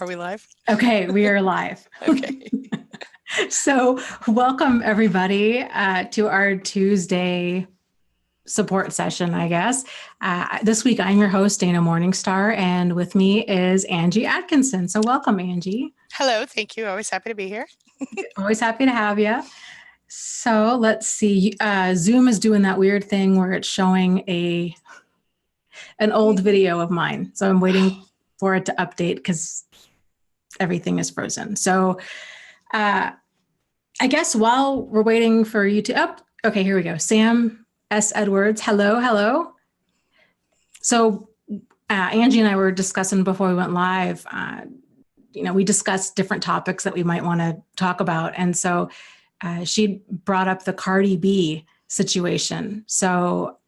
Are we live? Okay, we are live. Okay. So, welcome everybody to our Tuesday support session, I guess. This week, I'm your host, Dana Morningstar, and with me is Angie Atkinson. So, welcome, Angie. Hello. Thank you. Always happy to be here. Always happy to have you. So, let's see. Zoom is doing that weird thing where it's showing an old video of mine. So, I'm waiting for it to update because everything is frozen. So, I guess while we're waiting for you to okay, here we go. Sam S. Edwards, hello. So Angie and I were discussing before we went live, we discussed different topics that we might want to talk about. And so she brought up the Cardi B situation. So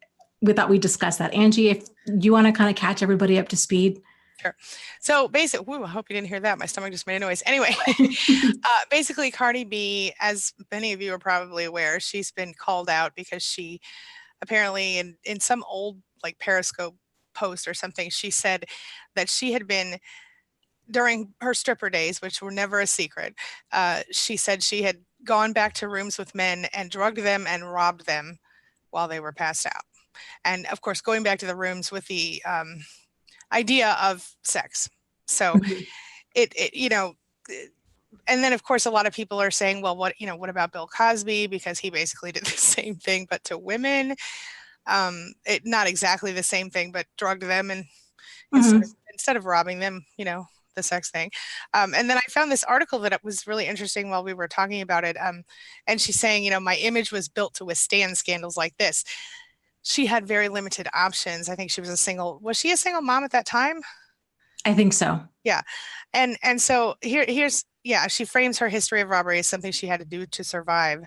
we thought we'd discuss that. Angie, if you want to kind of catch everybody up to speed. Sure. So basically, I hope you didn't hear that. My stomach just made a noise. Anyway, basically Cardi B, as many of you are probably aware, she's been called out because she apparently in some old like Periscope post or something, she said that she had been during her stripper days, which were never a secret. She said she had gone back to rooms with men and drugged them and robbed them while they were passed out. And of course, going back to the rooms with the idea of sex. So and then of course, a lot of people are saying, well, what about Bill Cosby? Because he basically did the same thing, but to women, not exactly the same thing, but drugged them and instead of robbing them, the sex thing. And then I found this article that was really interesting while we were talking about it. And she's saying, my image was built to withstand scandals like this. She had very limited options. I think she was was she a single mom at that time? I think so. Yeah. And so here's she frames her history of robbery as something she had to do to survive.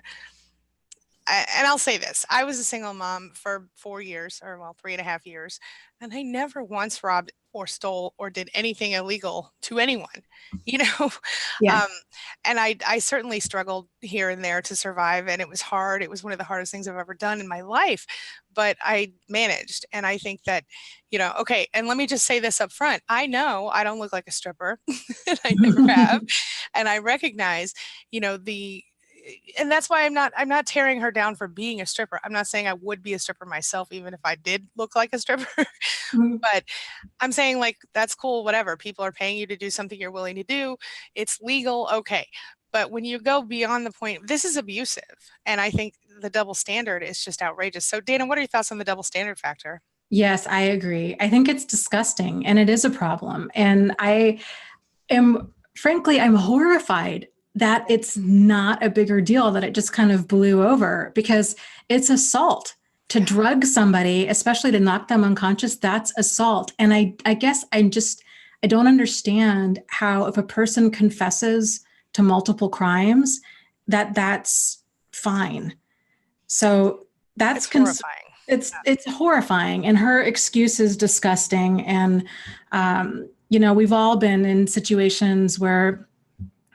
And I'll say this, I was a single mom for 4 years, or 3.5 years, and I never once robbed or stole or did anything illegal to anyone, Yeah. And I certainly struggled here and there to survive, and it was hard. It was one of the hardest things I've ever done in my life, but I managed. And I think that, okay, and let me just say this up front. I know I don't look like a stripper, and I never have, and I recognize, and that's why I'm not tearing her down for being a stripper. I'm not saying I would be a stripper myself, even if I did look like a stripper, but I'm saying like, that's cool, whatever. People are paying you to do something you're willing to do. It's legal. Okay. But when you go beyond the point, this is abusive. And I think the double standard is just outrageous. So Dana, what are your thoughts on the double standard factor? Yes, I agree. I think it's disgusting and it is a problem. And I'm horrified that it's not a bigger deal, that it just kind of blew over, because it's assault. To drug somebody, especially to knock them unconscious, that's assault. And I guess I don't understand how, if a person confesses to multiple crimes, that's fine. So that's horrifying. It's horrifying. And her excuse is disgusting. And, we've all been in situations where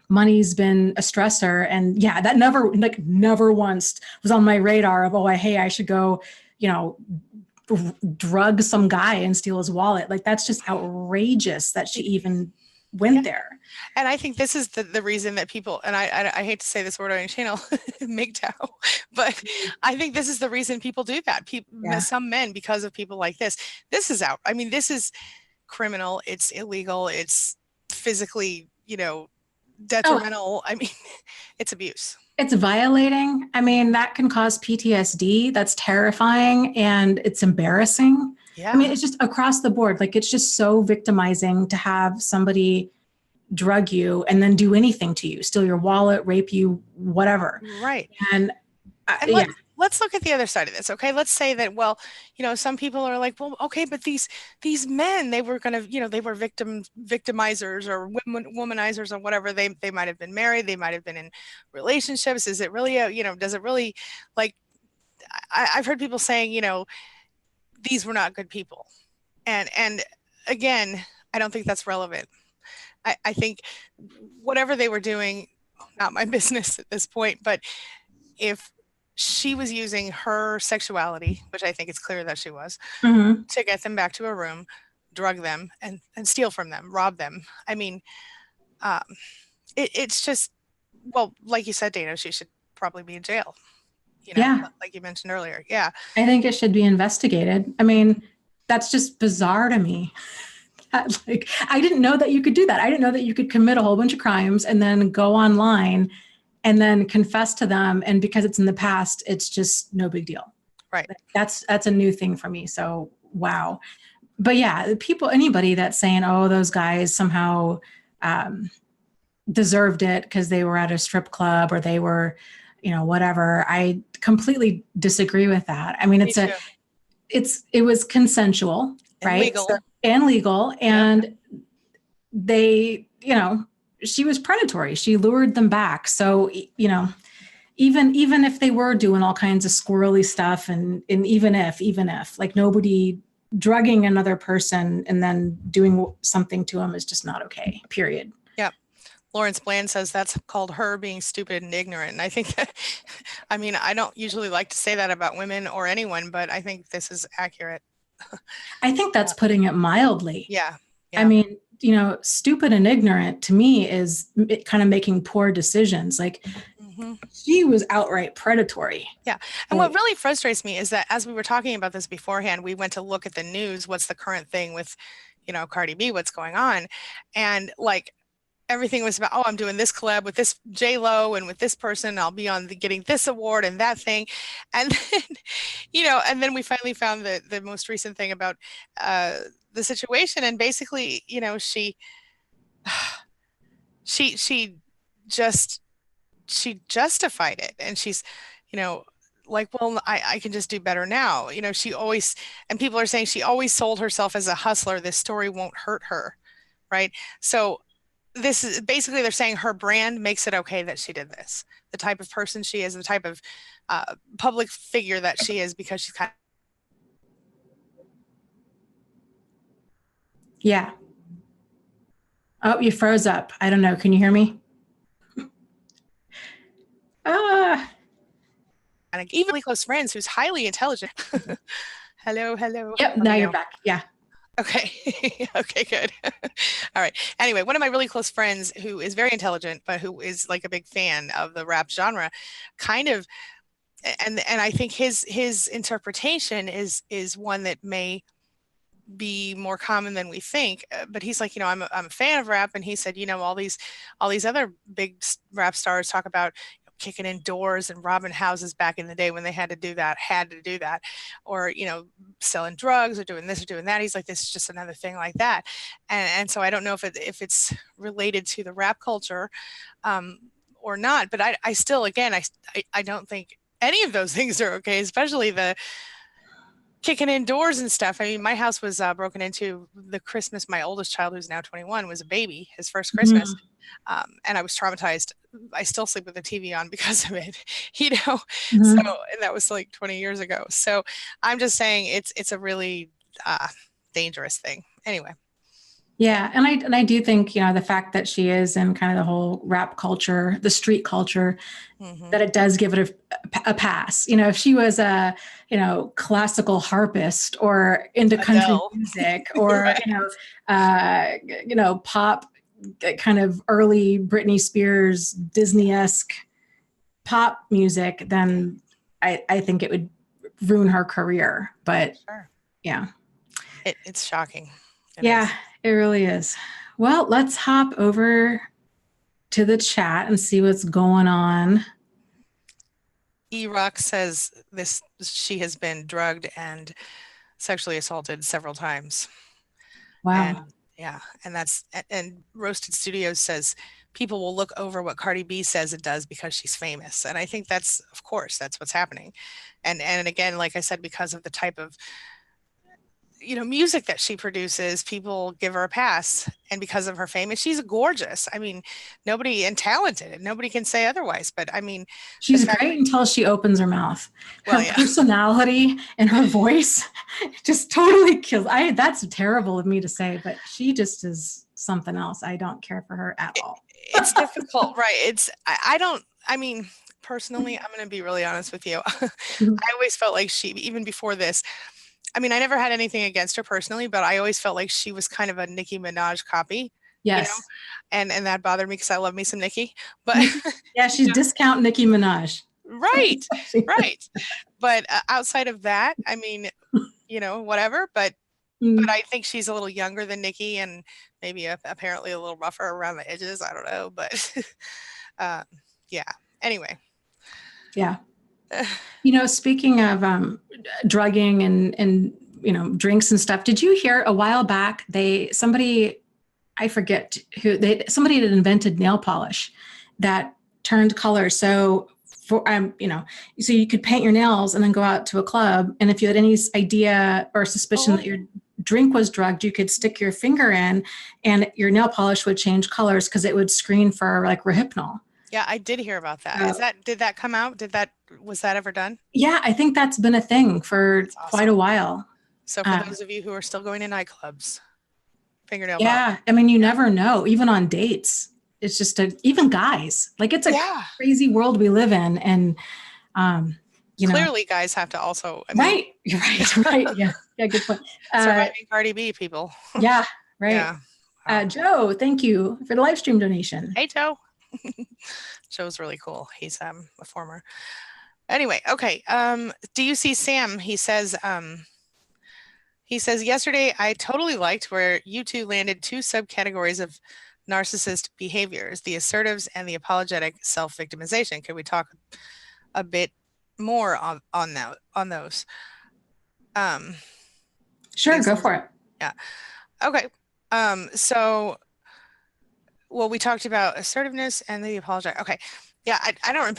money's been a stressor, and that never once was on my radar of, I should go, drug some guy and steal his wallet. Like, that's just outrageous that she even went there. And I think this is the reason that people, and I hate to say this word on your channel, MGTOW, but I think this is the reason people do that. Some men, because of people like this is out. I mean, this is criminal. It's illegal. It's physically, detrimental. I mean, it's abuse. It's violating. I mean, that can cause PTSD. That's terrifying. And it's embarrassing. Yeah. I mean, it's just across the board. Like, it's just so victimizing to have somebody drug you and then do anything to you, steal your wallet, rape you, whatever. Right. And let's look at the other side of this. Okay. Let's say that, some people are like, well, okay, but these men, they were going to, they were victimizers or womanizers or whatever. They might've been married. They might've been in relationships. Is it really, does it really, like, I've heard people saying, these were not good people. And again, I don't think that's relevant. I think whatever they were doing, not my business at this point, but if she was using her sexuality, which I think it's clear that she was, to get them back to a room, drug them and steal from them, rob them. I mean, um, it's just, well, like you said, Dana, she should probably be in jail, Yeah, like you mentioned earlier. Yeah. I think it should be investigated. I mean, that's just bizarre to me. Like, I didn't know that you could do that. I didn't know that you could commit a whole bunch of crimes and then go online and then confess to them. And because it's in the past, it's just no big deal. Right. That's a new thing for me. So, wow. But yeah, anybody that's saying, oh, those guys somehow deserved it because they were at a strip club or they were, whatever. I completely disagree with that. I mean, it was consensual, And right? legal. And legal. And they, she was predatory. She lured them back. So, even if they were doing all kinds of squirrely stuff and even if like nobody drugging another person and then doing something to them is just not okay, period. Yep. Lawrence Bland says that's called her being stupid and ignorant. And I think that, I mean, I don't usually like to say that about women or anyone, but I think this is accurate. I think that's putting it mildly. Yeah. I mean, stupid and ignorant to me is kind of making poor decisions. Like, she was outright predatory. Yeah. And what really frustrates me is that as we were talking about this beforehand, we went to look at the news. What's the current thing with, Cardi B, what's going on? And like everything was about, oh, I'm doing this collab with this J-Lo and with this person. I'll be on getting this award and that thing. And then, and then we finally found the most recent thing about the situation. And basically, she justified it, and she's like, well, I can just do better now. She always, and people are saying she always sold herself as a hustler. This story won't hurt her, right? So this is basically, they're saying her brand makes it okay that she did this, the type of person she is, the type of public figure that she is, because she's kind of. Yeah. Oh, you froze up. I don't know. Can you hear me? And even really close friends who's highly intelligent. Hello. Yep. Now you're back. Yeah. Okay. Okay, good. All right. Anyway, one of my really close friends who is very intelligent, but who is like a big fan of the rap genre, kind of, and I think his interpretation is one that may be more common than we think. But he's like, I'm a fan of rap, and he said, all these other big rap stars talk about kicking in doors and robbing houses back in the day when they had to do that, or selling drugs or doing this or doing that. He's like, this is just another thing like that. And so I don't know if it's related to the rap culture or not, but I still, again, I don't think any of those things are okay, especially the kicking in doors and stuff. I mean, my house was broken into the Christmas. My oldest child, who's now 21, was a baby, his first Christmas. And I was traumatized. I still sleep with the TV on because of it, So, and that was like 20 years ago. So I'm just saying it's a really dangerous thing. Anyway. Yeah. And I do think, the fact that she is in kind of the whole rap culture, the street culture, that it does give it a pass. If she was a, classical harpist or into country music or, pop, kind of early Britney Spears, Disney-esque pop music, then I think it would ruin her career. But yeah, it's shocking. It really is. Well, let's hop over to the chat and see what's going on. E-Rock says she has been drugged and sexually assaulted several times. Wow. And Roasted Studios says people will look over what Cardi B says it does because she's famous. And I think that's what's happening. And again, like I said, because of the type of music that she produces, people give her a pass. And because of her fame, and she's gorgeous. I mean, and talented, and nobody can say otherwise. But I mean, she's great until she opens her mouth. Her personality and her voice just totally kills. That's terrible of me to say, but she just is something else. I don't care for her at all. It's difficult, right? I mean, personally, I'm going to be really honest with you. I always felt like she, even before this, I mean, I never had anything against her personally, but I always felt like she was kind of a Nicki Minaj copy. you know, Yes. and that bothered me because I love me some Nicki, but Yeah, she's discount Nicki Minaj. right, right. But outside of that, I mean, whatever. But Mm, I think she's a little younger than Nicki and maybe apparently a little rougher around the edges. I don't know, but uh, yeah. Anyway. yeah. Speaking of drugging and drinks and stuff, did you hear a while back somebody, I forget who, somebody had invented nail polish that turned color. So so you could paint your nails and then go out to a club, and if you had any idea or suspicion that your drink was drugged, you could stick your finger in and your nail polish would change colors because it would screen for like Rohypnol. Yeah, I did hear about that. Did that come out? Was that ever done? Yeah, I think that's been a thing for That's quite awesome. a while. So for those of you who are still going to nightclubs, fingernail polish. Yeah, I mean, you never know, even on dates. It's just even guys, like it's a crazy world we live in. And, clearly guys have to also, right. Yeah. Yeah. Good point. Surviving Cardi B people. Yeah. Right. Yeah. Wow. Joe, thank you for the live stream donation. Hey, Joe. Joe's really cool. He's a former. Anyway, okay. Do you see Sam? He says, yesterday I totally liked where you two landed two subcategories of narcissist behaviors, the assertives and the apologetic self-victimization. Could we talk a bit more on those? Sure, go for it. Yeah. Okay. So, well, we talked about assertiveness and the apologetic. Okay. Yeah, I don't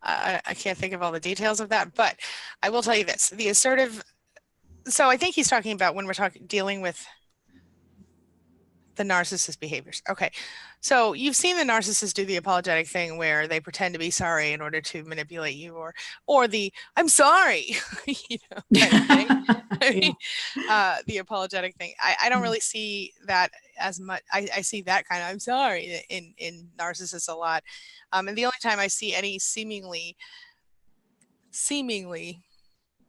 I can't think of all the details of that, but I will tell you this. The assertive, so I think he's talking about when we're dealing with the narcissist behaviors. Okay. So you've seen the narcissist do the apologetic thing where they pretend to be sorry in order to manipulate you, or the I'm sorry, kind of thing. I mean, the apologetic thing. I don't really see that as much. I see that kind of I'm sorry in narcissists a lot. And the only time I see any seemingly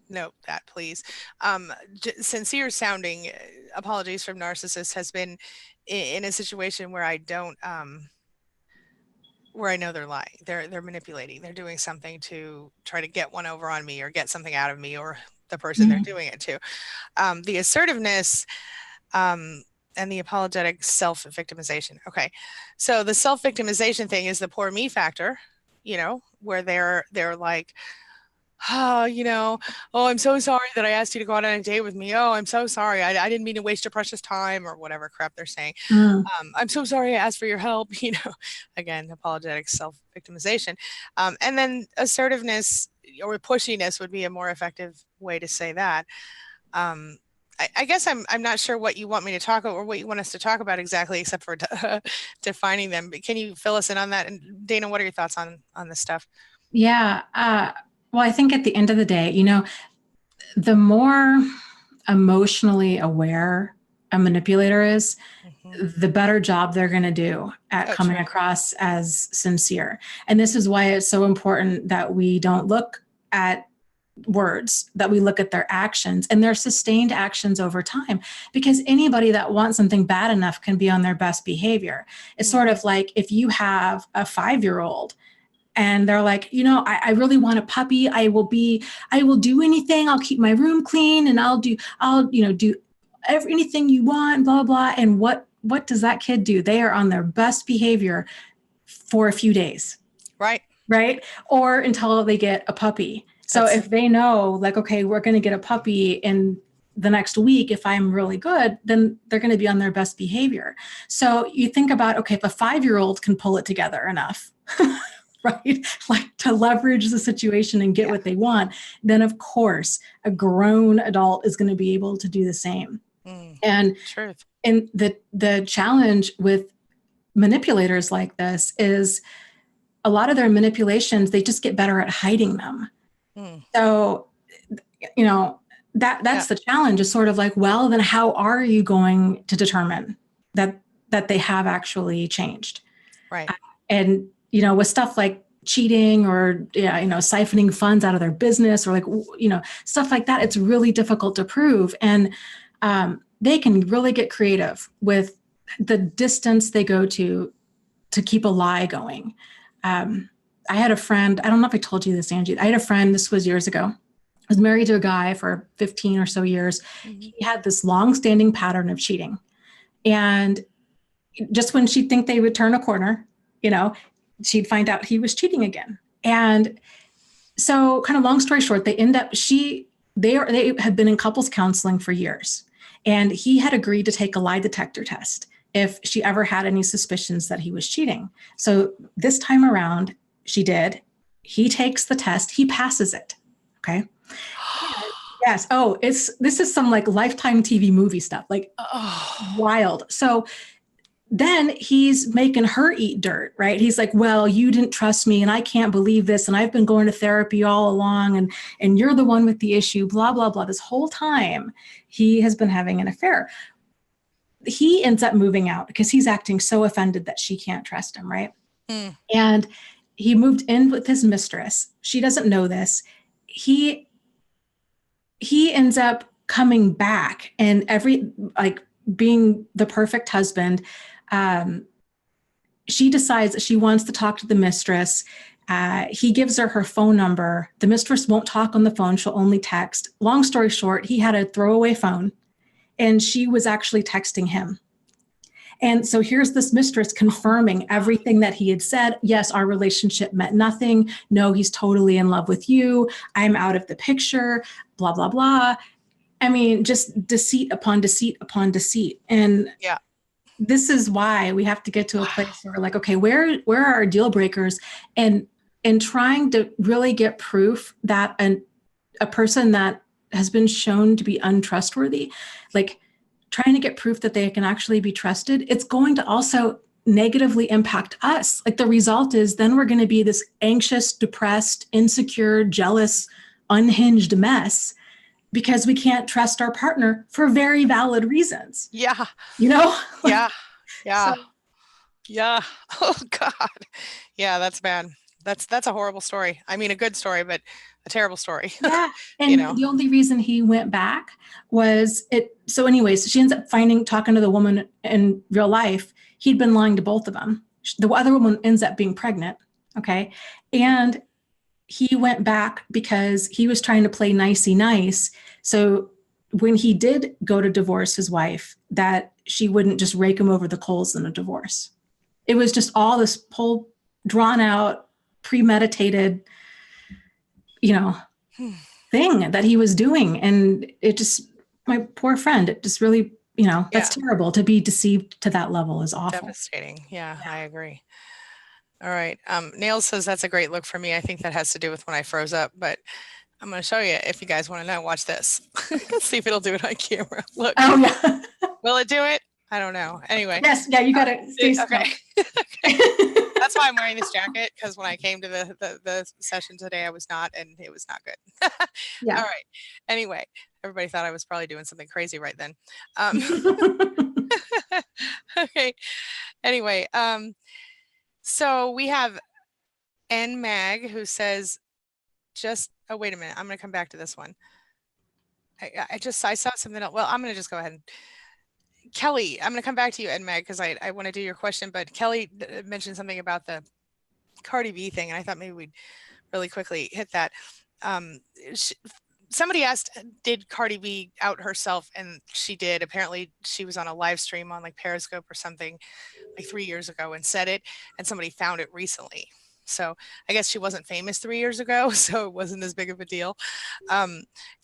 note that, please, sincere sounding apologies from narcissists has been in a situation where I don't where I know they're lying, they're manipulating, they're doing something to try to get one over on me or get something out of me or the person they're doing it to. The assertiveness and the apologetic self-victimization. Okay, so the self-victimization thing is the poor me factor, where they're like, oh, I'm so sorry that I asked you to go out on a date with me. Oh, I'm so sorry. I didn't mean to waste your precious time or whatever crap they're saying. I'm so sorry I asked for your help. Again, apologetic self-victimization. And then assertiveness or pushiness would be a more effective way to say that. I guess I'm not sure what you want me to talk about or what you want us to talk about exactly, except for defining them. But can you fill us in on that? And Dana, what are your thoughts on this stuff? Yeah. Well, I think at the end of the day, the more emotionally aware a manipulator is, the better job they're going to do at coming across as sincere. And this is why it's so important that we don't look at words, that we look at their actions and their sustained actions over time, because anybody that wants something bad enough can be on their best behavior. It's sort of like if you have a 5-year-old and they're like, I really want a puppy. I will do anything. I'll keep my room clean and I'll do anything you want, blah, blah. And what does that kid do? They are on their best behavior for a few days. Right. Right. Or until they get a puppy. So if they know like, okay, we're going to get a puppy in the next week, if I'm really good, then they're going to be on their best behavior. So you think about, okay, if a 5-year-old can pull it together enough, right? Like to leverage the situation and get what they want, then of course a grown adult is going to be able to do the same. And the challenge with manipulators like this is a lot of their manipulations, they just get better at hiding them. So, that's the challenge, is sort of like, well, then how are you going to determine that they have actually changed? Right. And, with stuff like cheating or, siphoning funds out of their business or like, stuff like that, it's really difficult to prove. And they can really get creative with the distance they go to keep a lie going. I had a friend, I don't know if I told you this, Angie. I had a friend, this was years ago. I was married to a guy for 15 or so years. Mm-hmm. He had this long-standing pattern of cheating. And just when she'd think they would turn a corner, she'd find out he was cheating again. And so, kind of long story short, they had been in couples counseling for years. And he had agreed to take a lie detector test if she ever had any suspicions that he was cheating. So this time around, she did. He takes the test, he passes it. Okay. Yes. Oh, this is some like Lifetime TV movie stuff, like wild. So then he's making her eat dirt, right? He's like, well, you didn't trust me and I can't believe this. And I've been going to therapy all along and you're the one with the issue, blah, blah, blah. This whole time he has been having an affair. He ends up moving out because he's acting so offended that she can't trust him, right? Mm. And he moved in with his mistress. She doesn't know this. He ends up coming back and being the perfect husband. She decides that she wants to talk to the mistress. He gives her phone number. The mistress won't talk on the phone. She'll only text. Long story short, he had a throwaway phone and she was actually texting him. And so here's this mistress confirming everything that he had said. Yes, our relationship meant nothing. No, he's totally in love with you. I'm out of the picture, blah, blah, blah. I mean, just deceit upon deceit upon deceit. And yeah, this is why we have to get to a place where we're like, okay, where are our deal breakers? And trying to really get proof that a person that has been shown to be untrustworthy, like trying to get proof that they can actually be trusted, it's going to also negatively impact us. Like the result is then we're going to be this anxious, depressed, insecure, jealous, unhinged mess because we can't trust our partner for very valid reasons. Yeah. Yeah. Yeah. So, yeah. Oh God. Yeah, that's bad. That's a horrible story. I mean, a good story, but a terrible story. Yeah. And the only reason he went back was it. So anyways, she ends up talking to the woman in real life. He'd been lying to both of them. The other woman ends up being pregnant. Okay. And he went back because he was trying to play nicey nice. So when he did go to divorce his wife, that she wouldn't just rake him over the coals in a divorce. It was just all this whole drawn out, premeditated, thing that he was doing. And it just, my poor friend, it just really, that's terrible. To be deceived to that level is awful. Devastating. Yeah, I agree. All right. Nails says that's a great look for me. I think that has to do with when I froze up, but I'm going to show you if you guys want to know. Watch this. Let's see if it'll do it on camera. Look. Oh, yeah. Will it do it? I don't know. Anyway. Yes. Yeah. You got it. Okay. Okay. That's why I'm wearing this jacket, because when I came to the session today, I was not, and it was not good. Yeah. All right. Anyway, everybody thought I was probably doing something crazy right then. Okay. Anyway, so we have N Mag who says, oh, wait a minute. I'm going to come back to this one. I saw something else. Well, I'm going to just go ahead and Kelly, I'm going to come back to you, Ed Mag, because I want to do your question, but Kelly mentioned something about the Cardi B thing, and I thought maybe we'd really quickly hit that. Somebody asked, did Cardi B out herself? And she did. Apparently, she was on a live stream on like Periscope or something like 3 years ago and said it, and somebody found it recently. So I guess she wasn't famous 3 years ago, so it wasn't as big of a deal.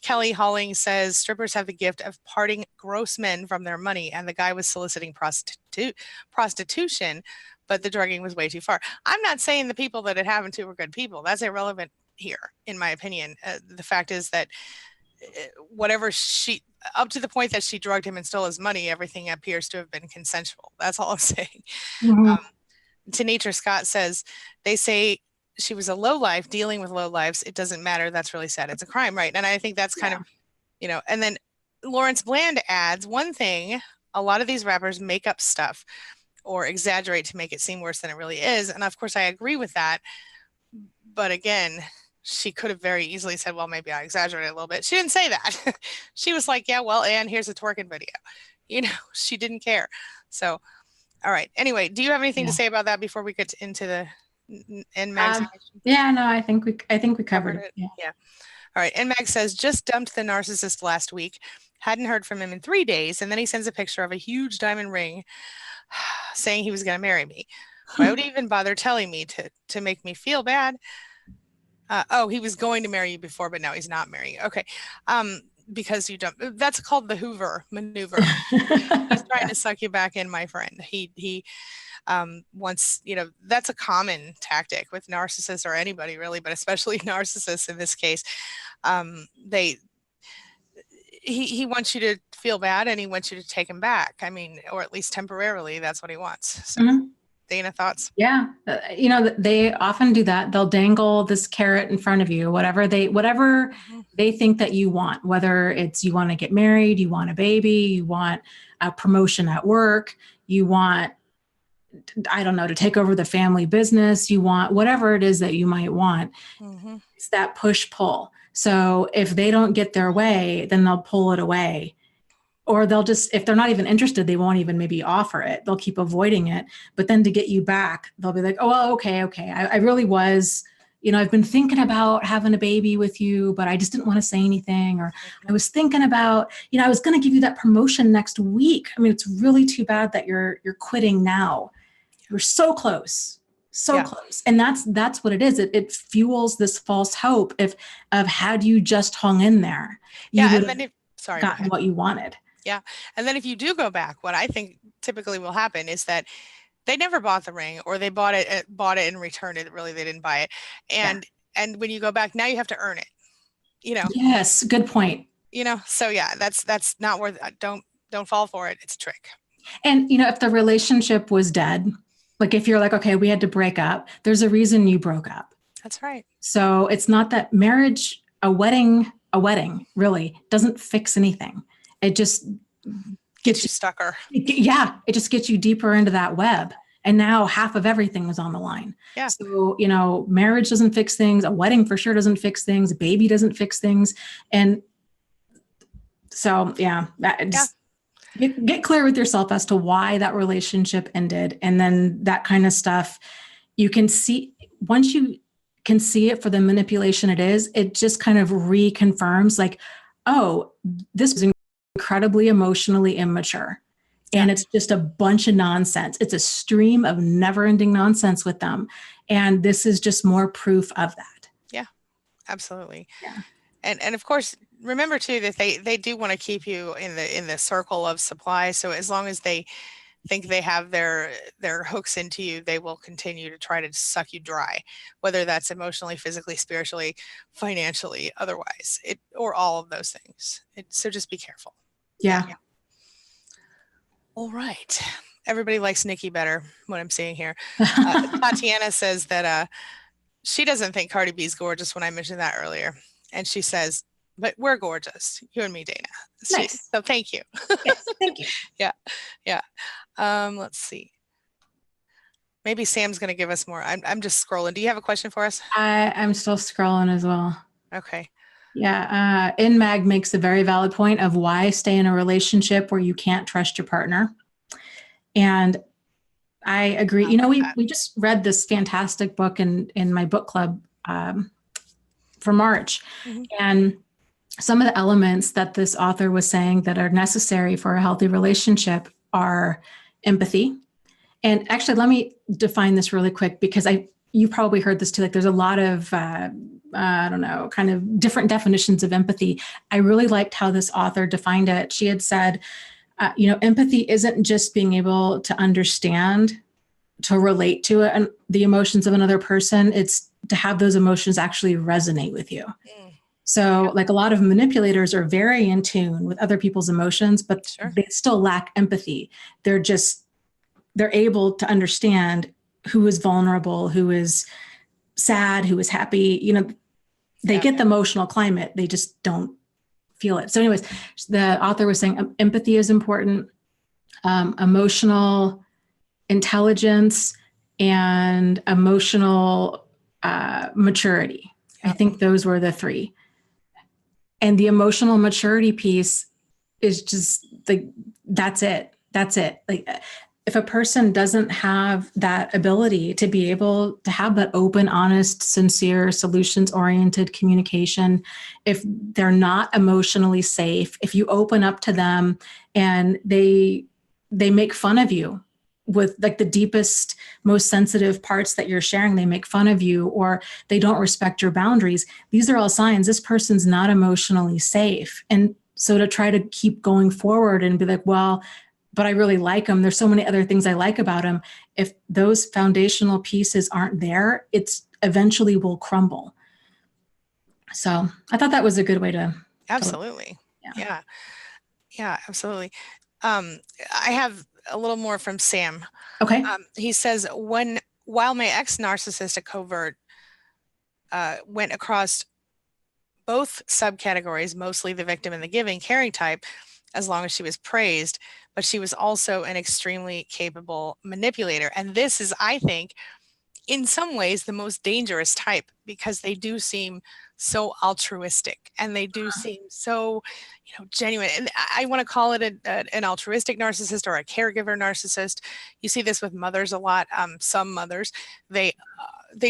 Kelly Halling says strippers have the gift of parting gross men from their money, and the guy was soliciting prostitution, but the drugging was way too far. I'm not saying the people that it happened to were good people. That's irrelevant here, in my opinion. The fact is that whatever up to the point that she drugged him and stole his money, everything appears to have been consensual. That's all I'm saying. Mm-hmm. Tanisha Scott says, they say she was a lowlife dealing with lowlifes. It doesn't matter. That's really sad. It's a crime, right? And I think that's kind of, and then Lawrence Bland adds one thing, a lot of these rappers make up stuff or exaggerate to make it seem worse than it really is. And of course I agree with that. But again, she could have very easily said, well, maybe I exaggerated a little bit. She didn't say that. She was like, yeah, well, and here's a twerking video. She didn't care. So All right. Anyway, do you have anything to Yeah. say about that before we get into the Mag's question? Yeah, no, I think we covered it. It? Yeah. Yeah. All right. And Mag says, just dumped the narcissist last week. Hadn't heard from him in 3 days. And then he sends a picture of a huge diamond ring saying he was going to marry me. Why would he even bother telling me to make me feel bad? Oh, he was going to marry you before, but now he's not marrying you. Okay. Because you don't, that's called the Hoover maneuver. He's trying to suck you back in, my friend. He wants, that's a common tactic with narcissists or anybody really, but especially narcissists in this case. They he wants you to feel bad and he wants you to take him back. I mean, or at least temporarily, that's what he wants. So, Dana, thoughts? Yeah. They often do that. They'll dangle this carrot in front of you, whatever they think that you want, whether it's you want to get married, you want a baby, you want a promotion at work, you want, I don't know, to take over the family business, you want whatever it is that you might want. It's that push pull. So if they don't get their way, then they'll pull it away. Or they'll just, if they're not even interested, they won't even maybe offer it. They'll keep avoiding it. But then to get you back, they'll be like, oh, well, okay. I really was, I've been thinking about having a baby with you, but I just didn't want to say anything. Or I was thinking about, I was going to give you that promotion next week. I mean, it's really too bad that you're quitting now. You're so close. So close. And that's what it is. It fuels this false hope of had you just hung in there, you would have gotten what you wanted. Yeah. And then if you do go back, what I think typically will happen is that they never bought the ring, or they bought it and returned it. Really, they didn't buy it. And when you go back, now you have to earn it, Yes. Good point. So yeah, that's not worth it. Don't fall for it. It's a trick. And, if the relationship was dead, like if you're like, okay, we had to break up, there's a reason you broke up. That's right. So it's not that marriage, a wedding really doesn't fix anything. It just gets you stucker. It just gets you deeper into that web. And now half of everything is on the line. Yeah. So, marriage doesn't fix things. A wedding for sure doesn't fix things. A baby doesn't fix things. And so, get clear with yourself as to why that relationship ended. And then that kind of stuff, you can see, once you can see it for the manipulation it is, it just kind of reconfirms like, oh, this is incredibly emotionally immature. And it's just a bunch of nonsense. It's a stream of never-ending nonsense with them. And this is just more proof of that. Yeah, absolutely. Yeah. And of course, remember too that they do want to keep you in the circle of supply. So as long as they think they have their hooks into you, they will continue to try to suck you dry, whether that's emotionally, physically, spiritually, financially, otherwise, or all of those things. So just be careful. Yeah. All right. Everybody likes Nikki better, what I'm seeing here. Tatiana says that she doesn't think Cardi B is gorgeous when I mentioned that earlier. And she says, but we're gorgeous, you and me, Dana. Nice. So thank you. Yes, thank you. Yeah. Let's see. Maybe Sam's going to give us more. I'm just scrolling. Do you have a question for us? I'm still scrolling as well. Okay. Yeah. InMag makes a very valid point of why stay in a relationship where you can't trust your partner. And I agree. We just read this fantastic book in my book club for March. And some of the elements that this author was saying that are necessary for a healthy relationship are empathy. And actually, let me define this really quick, because you probably heard this too. Like there's a lot of, I don't know, kind of different definitions of empathy. I really liked how this author defined it. She had said, empathy isn't just being able to understand, to relate to the emotions of another person. It's to have those emotions actually resonate with you. So like a lot of manipulators are very in tune with other people's emotions, but they still lack empathy. They're able to understand who is vulnerable, who is sad, who is happy. They get the emotional climate. They just don't feel it. So anyways, the author was saying empathy is important, emotional intelligence, and emotional maturity. I think those were the three. And the emotional maturity piece is just like, that's it. Like if a person doesn't have that ability to be able to have that open, honest, sincere, solutions oriented communication, if they're not emotionally safe, if you open up to them and they make fun of you with like the deepest, most sensitive parts that you're sharing, they make fun of you, or they don't respect your boundaries, these are all signs this person's not emotionally safe. And so to try to keep going forward and be like, well, but I really like him, there's so many other things I like about him, if those foundational pieces aren't there, it's eventually will crumble. So I thought that was a good way to Absolutely. yeah. Yeah. Yeah, absolutely. I have a little more from Sam. Okay. He says, while my ex-narcissistic covert went across both subcategories, mostly the victim and the giving, caring type, as long as she was praised, but she was also an extremely capable manipulator. And this is, I think, in some ways the most dangerous type, because they do seem so altruistic and they do seem so, genuine. And I want to call it an altruistic narcissist or a caregiver narcissist. You see this with mothers a lot. Some mothers, they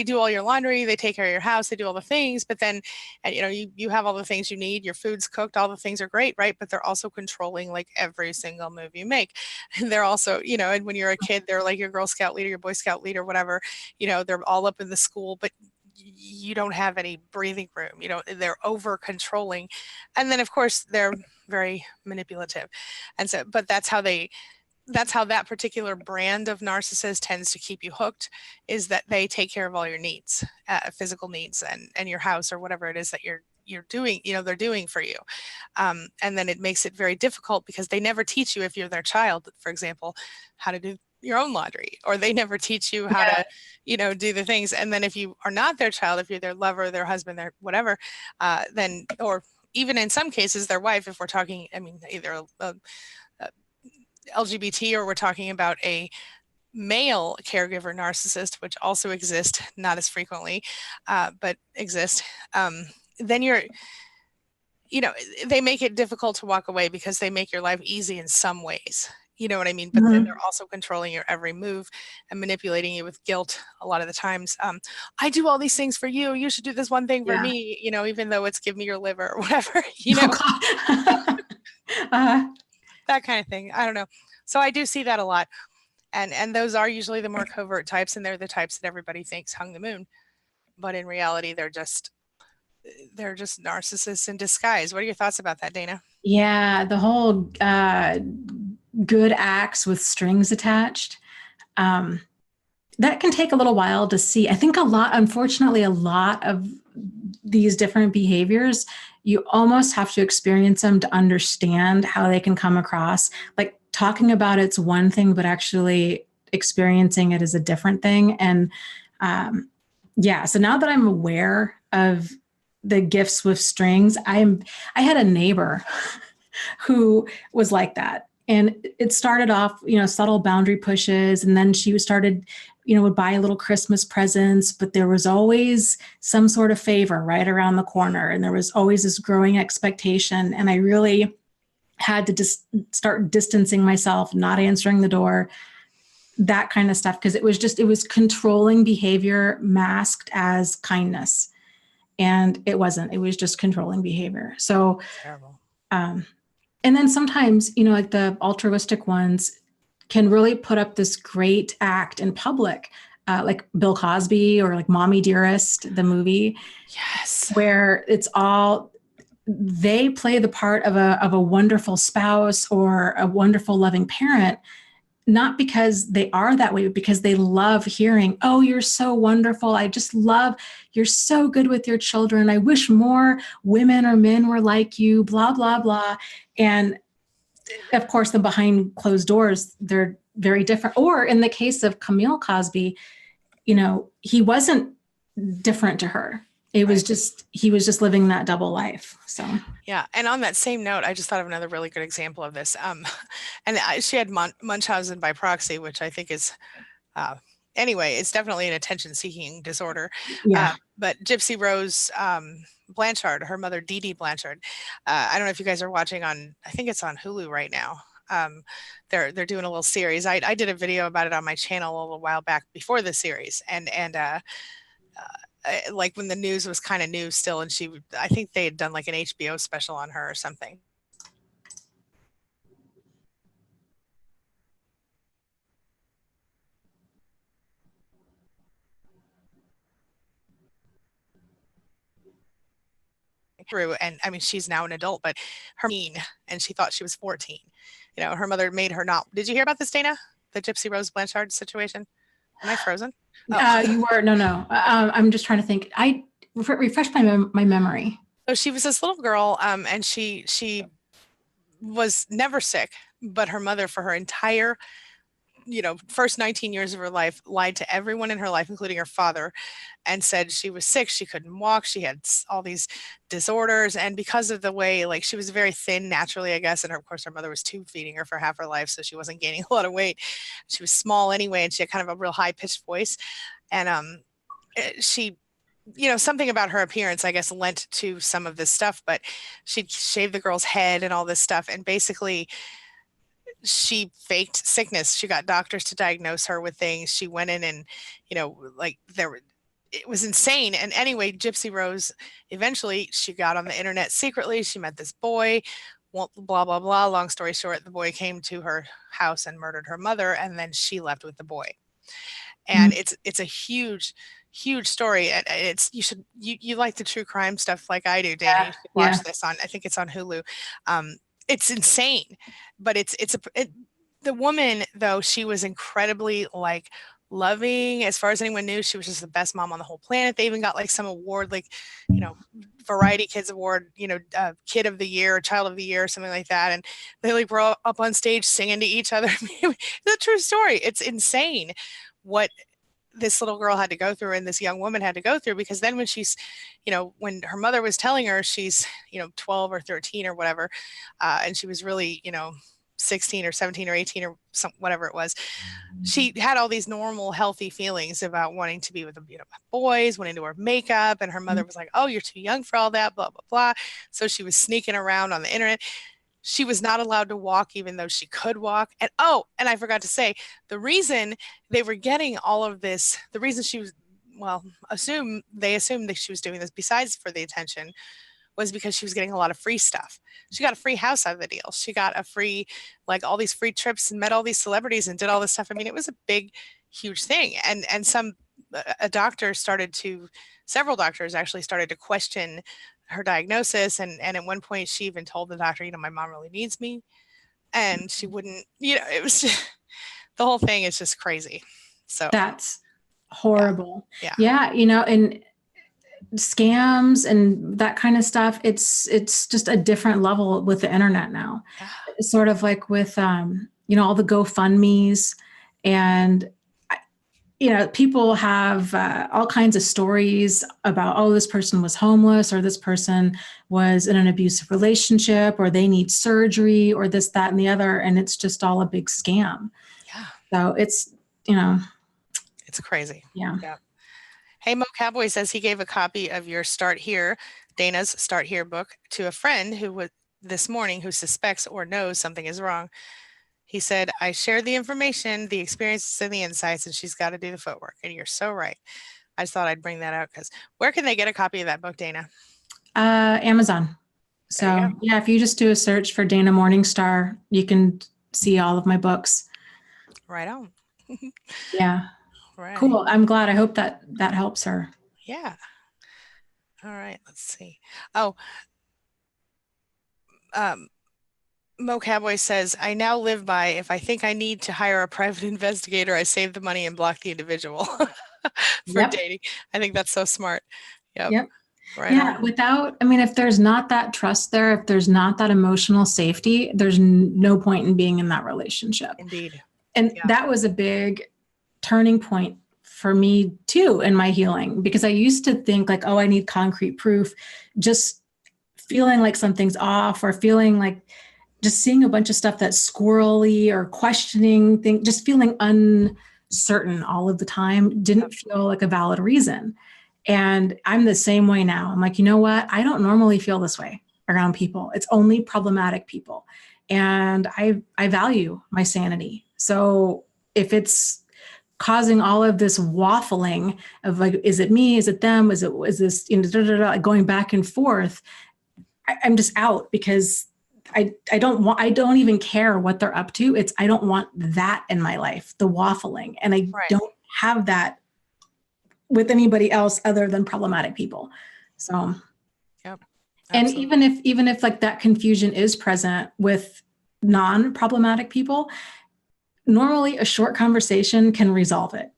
do all your laundry, they take care of your house, they do all the things, but then, and you have all the things you need, your food's cooked, all the things are great, right? But they're also controlling like every single move you make. And they're also, and when you're a kid, they're like your Girl Scout leader, your Boy Scout leader, whatever, they're all up in the school, but you don't have any breathing room, they're over controlling. And then of course they're very manipulative. And so, but that's how that particular brand of narcissist tends to keep you hooked, is that they take care of all your needs, physical needs, and your house or whatever it is that you're doing, they're doing for you. And then it makes it very difficult because they never teach you, if you're their child, for example, how to do your own laundry, or they never teach you how to, do the things. And then if you are not their child, if you're their lover, their husband, their whatever, then, or even in some cases, their wife, if we're talking, either a LGBT, or we're talking about a male caregiver narcissist, which also exist, not as frequently, but exist, then they make it difficult to walk away because they make your life easy in some ways. You know what I mean? But then they're also controlling your every move and manipulating you with guilt a lot of the times. I do all these things for you. You should do this one thing for me, even though it's give me your liver or whatever, that kind of thing. I don't know. So I do see that a lot. And those are usually the more covert types, and they're the types that everybody thinks hung the moon. But in reality, they're just narcissists in disguise. What are your thoughts about that, Dana? Yeah, the whole good acts with strings attached. That can take a little while to see. I think unfortunately, a lot of these different behaviors, you almost have to experience them to understand how they can come across. Like talking about it's one thing, but actually experiencing it is a different thing. And so now that I'm aware of the gifts with strings, I had a neighbor who was like that. And it started off, subtle boundary pushes. And then she started, would buy little Christmas presents, but there was always some sort of favor right around the corner. And there was always this growing expectation. And I really had to just start distancing myself, not answering the door, that kind of stuff. Because it was controlling behavior masked as kindness. And it wasn't, it was just controlling behavior. So, terrible. And then sometimes, like the altruistic ones can really put up this great act in public, like Bill Cosby or like Mommy Dearest, the movie. Yes. Where they play the part of a wonderful spouse or a wonderful loving parent, not because they are that way, but because they love hearing, oh, you're so wonderful. I just love, you're so good with your children. I wish more women or men were like you, blah, blah, blah. And of course, the behind closed doors, they're very different. Or in the case of Camille Cosby, he wasn't different to her. It was just, he was just living that double life. So, yeah. And on that same note, I just thought of another really good example of this. And she had Munchausen by proxy, which I think is, anyway, it's definitely an attention seeking disorder. yeah. But Gypsy Rose Blanchard, her mother, Dee Dee Blanchard. I don't know if you guys are watching I think it's on Hulu right now. They're doing a little series. I did a video about it on my channel a little while back before the series, and like when the news was kind of new still, and I think they had done like an HBO special on her or something. Through, and I mean, she's now an adult, but her mean, and she thought she was 14. You know, her mother made her not. Did you hear about this, Dana? The Gypsy Rose Blanchard situation? Am I frozen? Oh. You were, no. I'm just trying to think. I refresh my memory. So she was this little girl, and she was never sick, but her mother, for her entire first 19 years of her life, lied to everyone in her life, including her father, and said she was sick, she couldn't walk, she had all these disorders. And because of the way, like, she was very thin naturally, I guess, and of course her mother was tube feeding her for half her life, so she wasn't gaining a lot of weight. She was small anyway, and she had kind of a real high-pitched voice. And she, something about her appearance, I guess, lent to some of this stuff, but she'd shave the girl's head and all this stuff, and basically she faked sickness. She got doctors to diagnose her with things. She went in and, it was insane. And anyway, Gypsy Rose, eventually she got on the internet secretly. She met this boy, blah, blah, blah. Long story short, the boy came to her house and murdered her mother. And then she left with the boy. And it's a huge story. And you like the true crime stuff like I do, Dana. You should watch this I think it's on Hulu. It's insane, but the woman, though, she was incredibly like loving. As far as anyone knew, she was just the best mom on the whole planet. They even got like some award, like, Variety Kids Award, Kid of the Year, Child of the Year, something like that. And they like were up on stage singing to each other. It's a true story. It's insane what this little girl had to go through and this young woman had to go through, because then when she's, when her mother was telling her she's, 12 or 13 or whatever, and she was really, 16 or 17 or 18 or whatever it was, she had all these normal, healthy feelings about wanting to be with boys, wanting to wear makeup. And her mother was like, oh, you're too young for all that, blah, blah, blah. So she was sneaking around on the internet. She was not allowed to walk, even though she could walk. And and I forgot to say, the reason they were getting all of this, the reason she was, they assumed that she was doing this besides for the attention, was because she was getting a lot of free stuff. She got a free house out of the deal. She got a free, like, all these free trips and met all these celebrities and did all this stuff. I mean, it was a big, huge thing. And several doctors actually started to question her diagnosis. And at one point she even told the doctor, my mom really needs me. And she wouldn't, it was just, the whole thing is just crazy. So that's horrible. Yeah. And scams and that kind of stuff, it's just a different level with the internet now. It's sort of like with, all the GoFundMes, and people have all kinds of stories about, oh, this person was homeless, or this person was in an abusive relationship, or they need surgery, or this, that, and the other. And it's just all a big scam. Yeah. So it's, it's crazy. Yeah. Hey, Mo Cowboy says he gave a copy of your Dana's Start Here book to a friend this morning who suspects or knows something is wrong. He said, I shared the information, the experiences, and the insights, and she's got to do the footwork. And you're so right. I just thought I'd bring that out, because where can they get a copy of that book, Dana? Amazon. So yeah, if you just do a search for Dana Morningstar, you can see all of my books. Right on. Yeah. Right. Cool. I'm glad. I hope that helps her. Yeah. All right. Let's see. Oh, Mo Cowboy says, I now live by, if I think I need to hire a private investigator, I save the money and block the individual for dating. I think that's so smart. Yep. Right. Yeah. If there's not that trust there, if there's not that emotional safety, there's no point in being in that relationship. Indeed. And that was a big turning point for me too in my healing, because I used to think like, oh, I need concrete proof, just feeling like something's off, or feeling like just seeing a bunch of stuff that's squirrely or questioning things, just feeling uncertain all of the time didn't feel like a valid reason. And I'm the same way now. I'm like, you know what? I don't normally feel this way around people. It's only problematic people. and I value my sanity. So if it's causing all of this waffling of like, is it me? Is it them? Is this, going back and forth? I'm just out, because I don't even care what they're up to. I don't want that in my life, the waffling. And I Right. don't have that with anybody else other than problematic people. So, Yep. and Absolutely. even if like that confusion is present with non-problematic people, normally a short conversation can resolve it.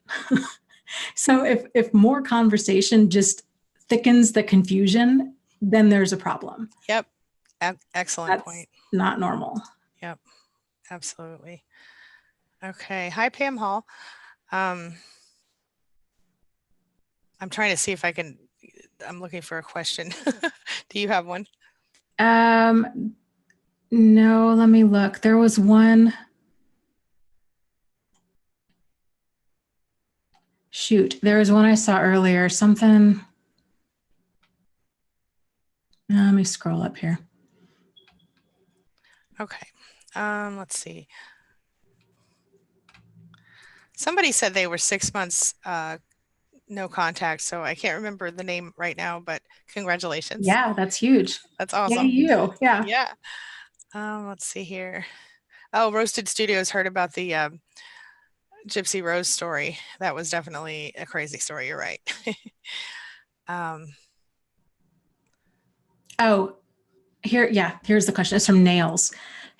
So if more conversation just thickens the confusion, then there's a problem. Yep. Excellent That's point. not normal. Yep. Absolutely. Okay. Hi, Pam Hall. I'm trying to see if I'm looking for a question. Do you have one? No, let me look. There was one. Shoot, there was one I saw earlier. Something. Let me scroll up here. Okay. Let's see. Somebody said they were 6 months no contact, so I can't remember the name right now, but congratulations. Yeah, that's huge. That's Yay, awesome. you. Yeah. Yeah. Let's see here. Oh, Roasted Studios heard about the Gypsy Rose story. That was definitely a crazy story. You're right. Oh, here's the question. It's from Nails,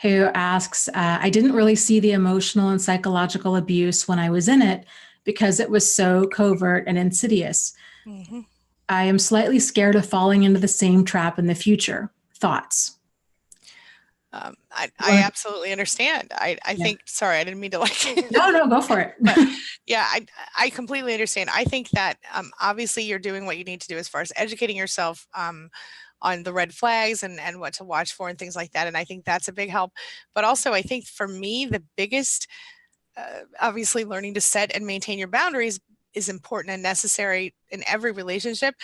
who asks, I didn't really see the emotional and psychological abuse when I was in it because it was so covert and insidious. Mhm. I am slightly scared of falling into the same trap in the future. Thoughts? I absolutely understand. I Yeah. think, sorry, I didn't mean to like, No, go for it. but yeah, I completely understand. I think that obviously you're doing what you need to do as far as educating yourself on the red flags and what to watch for and things like that. And I think that's a big help. But also, I think for me, the biggest, obviously, learning to set and maintain your boundaries is important and necessary in every relationship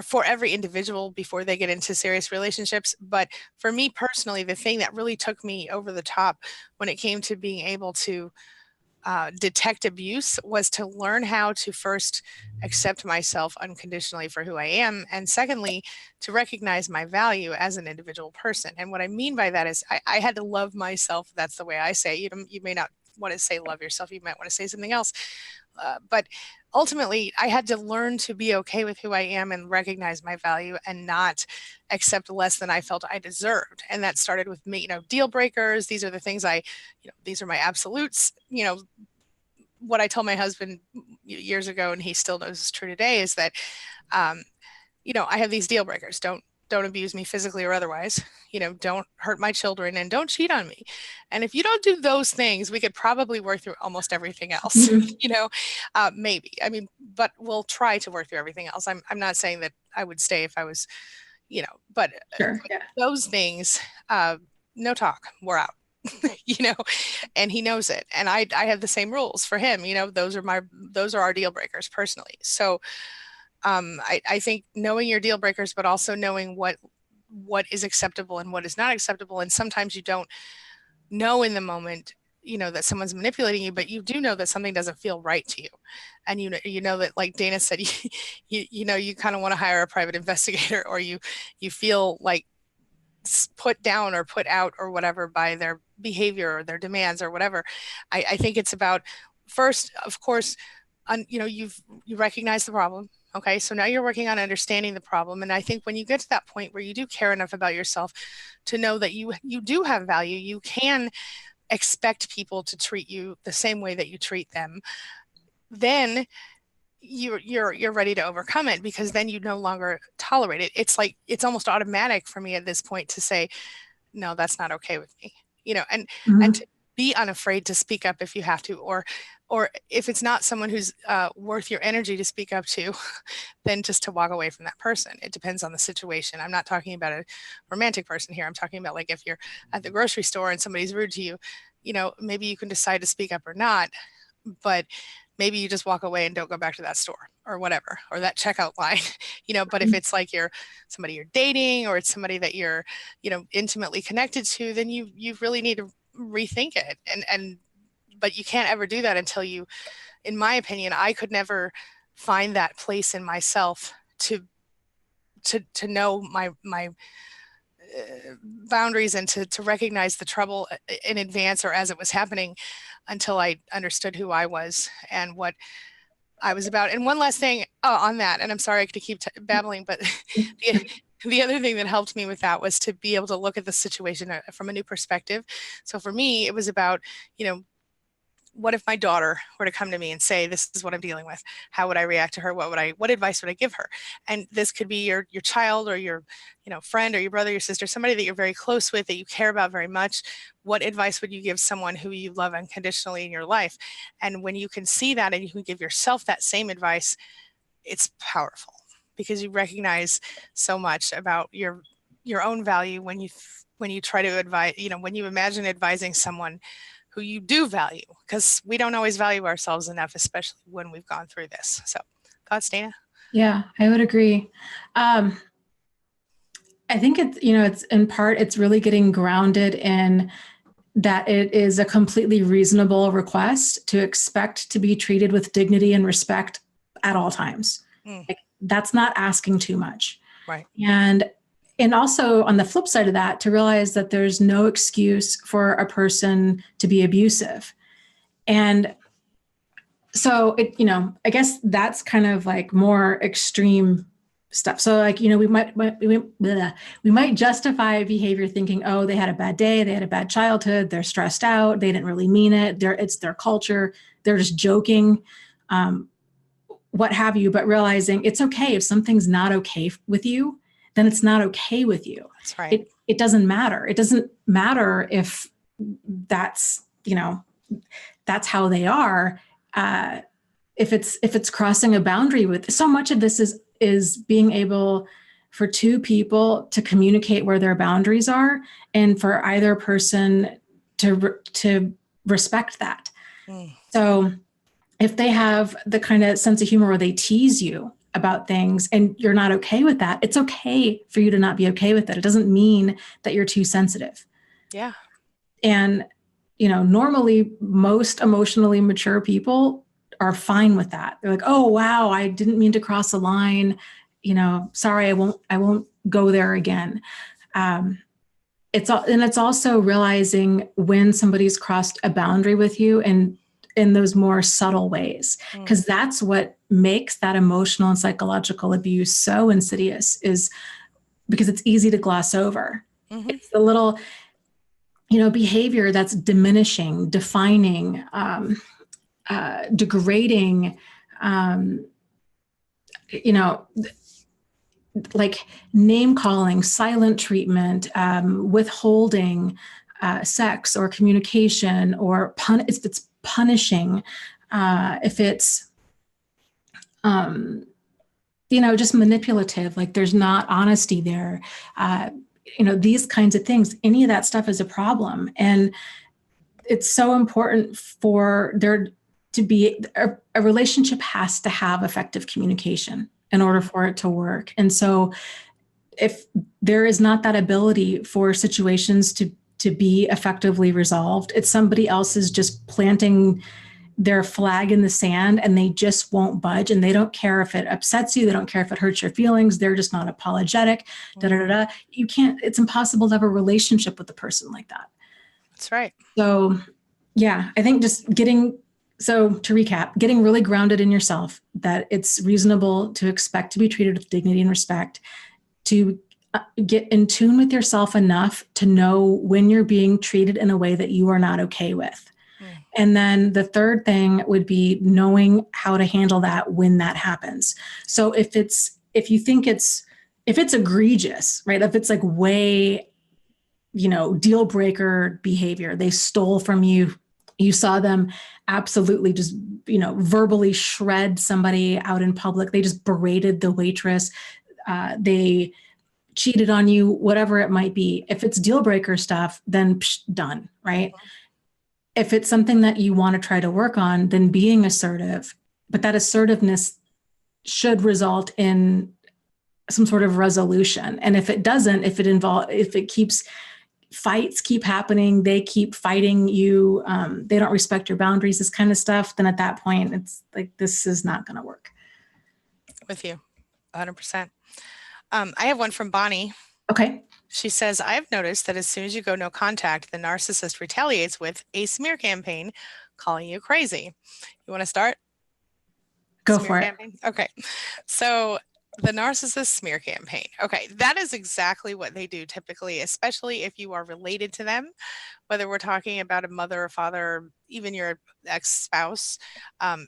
for every individual before they get into serious relationships. But for me personally, the thing that really took me over the top when it came to being able to detect abuse was to learn how to first accept myself unconditionally for who I am. And secondly, to recognize my value as an individual person. And what I mean by that is I had to love myself. That's the way I say it. You may not want to say love yourself. You might want to say something else. But ultimately, I had to learn to be okay with who I am and recognize my value and not accept less than I felt I deserved. And that started with me, deal breakers. These are the things these are my absolutes. What I told my husband years ago, and he still knows is true today, is that, I have these deal breakers. Don't abuse me physically or otherwise. Don't hurt my children and don't cheat on me. And if you don't do those things, we could probably work through almost everything else. Maybe. I mean, but we'll try to work through everything else. I'm not saying that I would stay if I was, but Sure. Yeah. those things, no talk. We're out. And he knows it. And I have the same rules for him. Those are our deal breakers personally. So I think knowing your deal breakers, but also knowing what is acceptable and what is not acceptable. And sometimes you don't know in the moment, that someone's manipulating you, but you do know that something doesn't feel right to you. And you know that, like Dana said, you kind of want to hire a private investigator, or you feel like put down or put out or whatever by their behavior or their demands or whatever. I think it's about, first, of course, you recognize the problem. Okay, so now you're working on understanding the problem. And I think when you get to that point where you do care enough about yourself to know that you do have value, you can expect people to treat you the same way that you treat them, then you're ready to overcome it, because then you no longer tolerate it. It's almost automatic for me at this point to say, no, that's not okay with me. And Mhm. to be unafraid to speak up if you have to, or if it's not someone who's worth your energy to speak up to, then just to walk away from that person. It depends on the situation. I'm not talking about a romantic person here. I'm talking about, like, if you're at the grocery store and somebody's rude to you, maybe you can decide to speak up or not, but maybe you just walk away and don't go back to that store or whatever, or that checkout line, but if it's like you're somebody you're dating, or it's somebody that you're, intimately connected to, then you really need to rethink it. But you can't ever do that until you, in my opinion, I could never find that place in myself to know my boundaries, and to recognize the trouble in advance or as it was happening, until I understood who I was and what I was about. And one last thing on that, and I'm sorry to keep babbling, but the other thing that helped me with that was to be able to look at the situation from a new perspective. So for me, it was about, what if my daughter were to come to me and say, this is what I'm dealing with? How would I react to her? What advice would I give her? And this could be your child, or your, friend, or your brother, your sister, somebody that you're very close with, that you care about very much. What advice would you give someone who you love unconditionally in your life? And when you can see that and you can give yourself that same advice, it's powerful, because you recognize so much about your own value when you try to advise, when you imagine advising someone who you do value, because we don't always value ourselves enough, especially when we've gone through this. So, thoughts, Dana? Yeah, I would agree. I think it's in part, it's really getting grounded in that it is a completely reasonable request to expect to be treated with dignity and respect at all times. Like, that's not asking too much. Right. And also on the flip side of that, to realize that there's no excuse for a person to be abusive. And so I guess that's kind of like more extreme stuff. So like, we might justify behavior thinking, oh, they had a bad day, they had a bad childhood, they're stressed out, they didn't really mean it, it's their culture, they're just joking, what have you. But realizing it's okay if something's not okay with you, then it's not okay with you. That's right. It doesn't matter. It doesn't matter if that's how they are. If it's crossing a boundary with, so much of this is being able for two people to communicate where their boundaries are, and for either person to respect that. So if they have the kind of sense of humor where they tease you about things and you're not okay with that, it's okay for you to not be okay with it. It doesn't mean that you're too sensitive. Yeah. And, normally most emotionally mature people are fine with that. They're like, oh, wow, I didn't mean to cross a line. Sorry, I won't go there again. It's also realizing when somebody's crossed a boundary with you, and in those more subtle ways, because that's what makes that emotional and psychological abuse so insidious, is because it's easy to gloss over. It's the little, behavior that's diminishing, defining, degrading, like name calling, silent treatment, withholding sex or communication, or if it's punishing, if it's, just manipulative, like there's not honesty there, these kinds of things, any of that stuff is a problem. And it's so important for there to be a relationship has to have effective communication in order for it to work. And so if there is not that ability for situations to be effectively resolved, it's somebody else is just planting their flag in the sand, and they just won't budge, and they don't care if it upsets you, they don't care if it hurts your feelings, they're just not apologetic. You can't, it's impossible to have a relationship with a person like that. That's right. So yeah, I think to recap, getting really grounded in yourself, that it's reasonable to expect to be treated with dignity and respect, to get in tune with yourself enough to know when you're being treated in a way that you are not okay with. And then the third thing would be knowing how to handle that when that happens. So if it's egregious, right? If it's like way, deal breaker behavior, they stole from you, you saw them absolutely just, verbally shred somebody out in public, they just berated the waitress, they cheated on you, whatever it might be. If it's deal breaker stuff, then done, right? if it's something that you want to try to work on, then being assertive, but that assertiveness should result in some sort of resolution. And if it doesn't, if it keeps fights keep happening, they keep fighting you, they don't respect your boundaries, this kind of stuff, then at that point, it's like, this is not going to work. With you, 100%. I have one from Bonnie. Okay. She says, I've noticed that as soon as you go no contact, the narcissist retaliates with a smear campaign calling you crazy. You want to start? Go Smear for campaign? Okay. So the narcissist smear campaign. Okay. That is exactly what they do typically, especially if you are related to them, whether we're talking about a mother or father, even your ex-spouse, and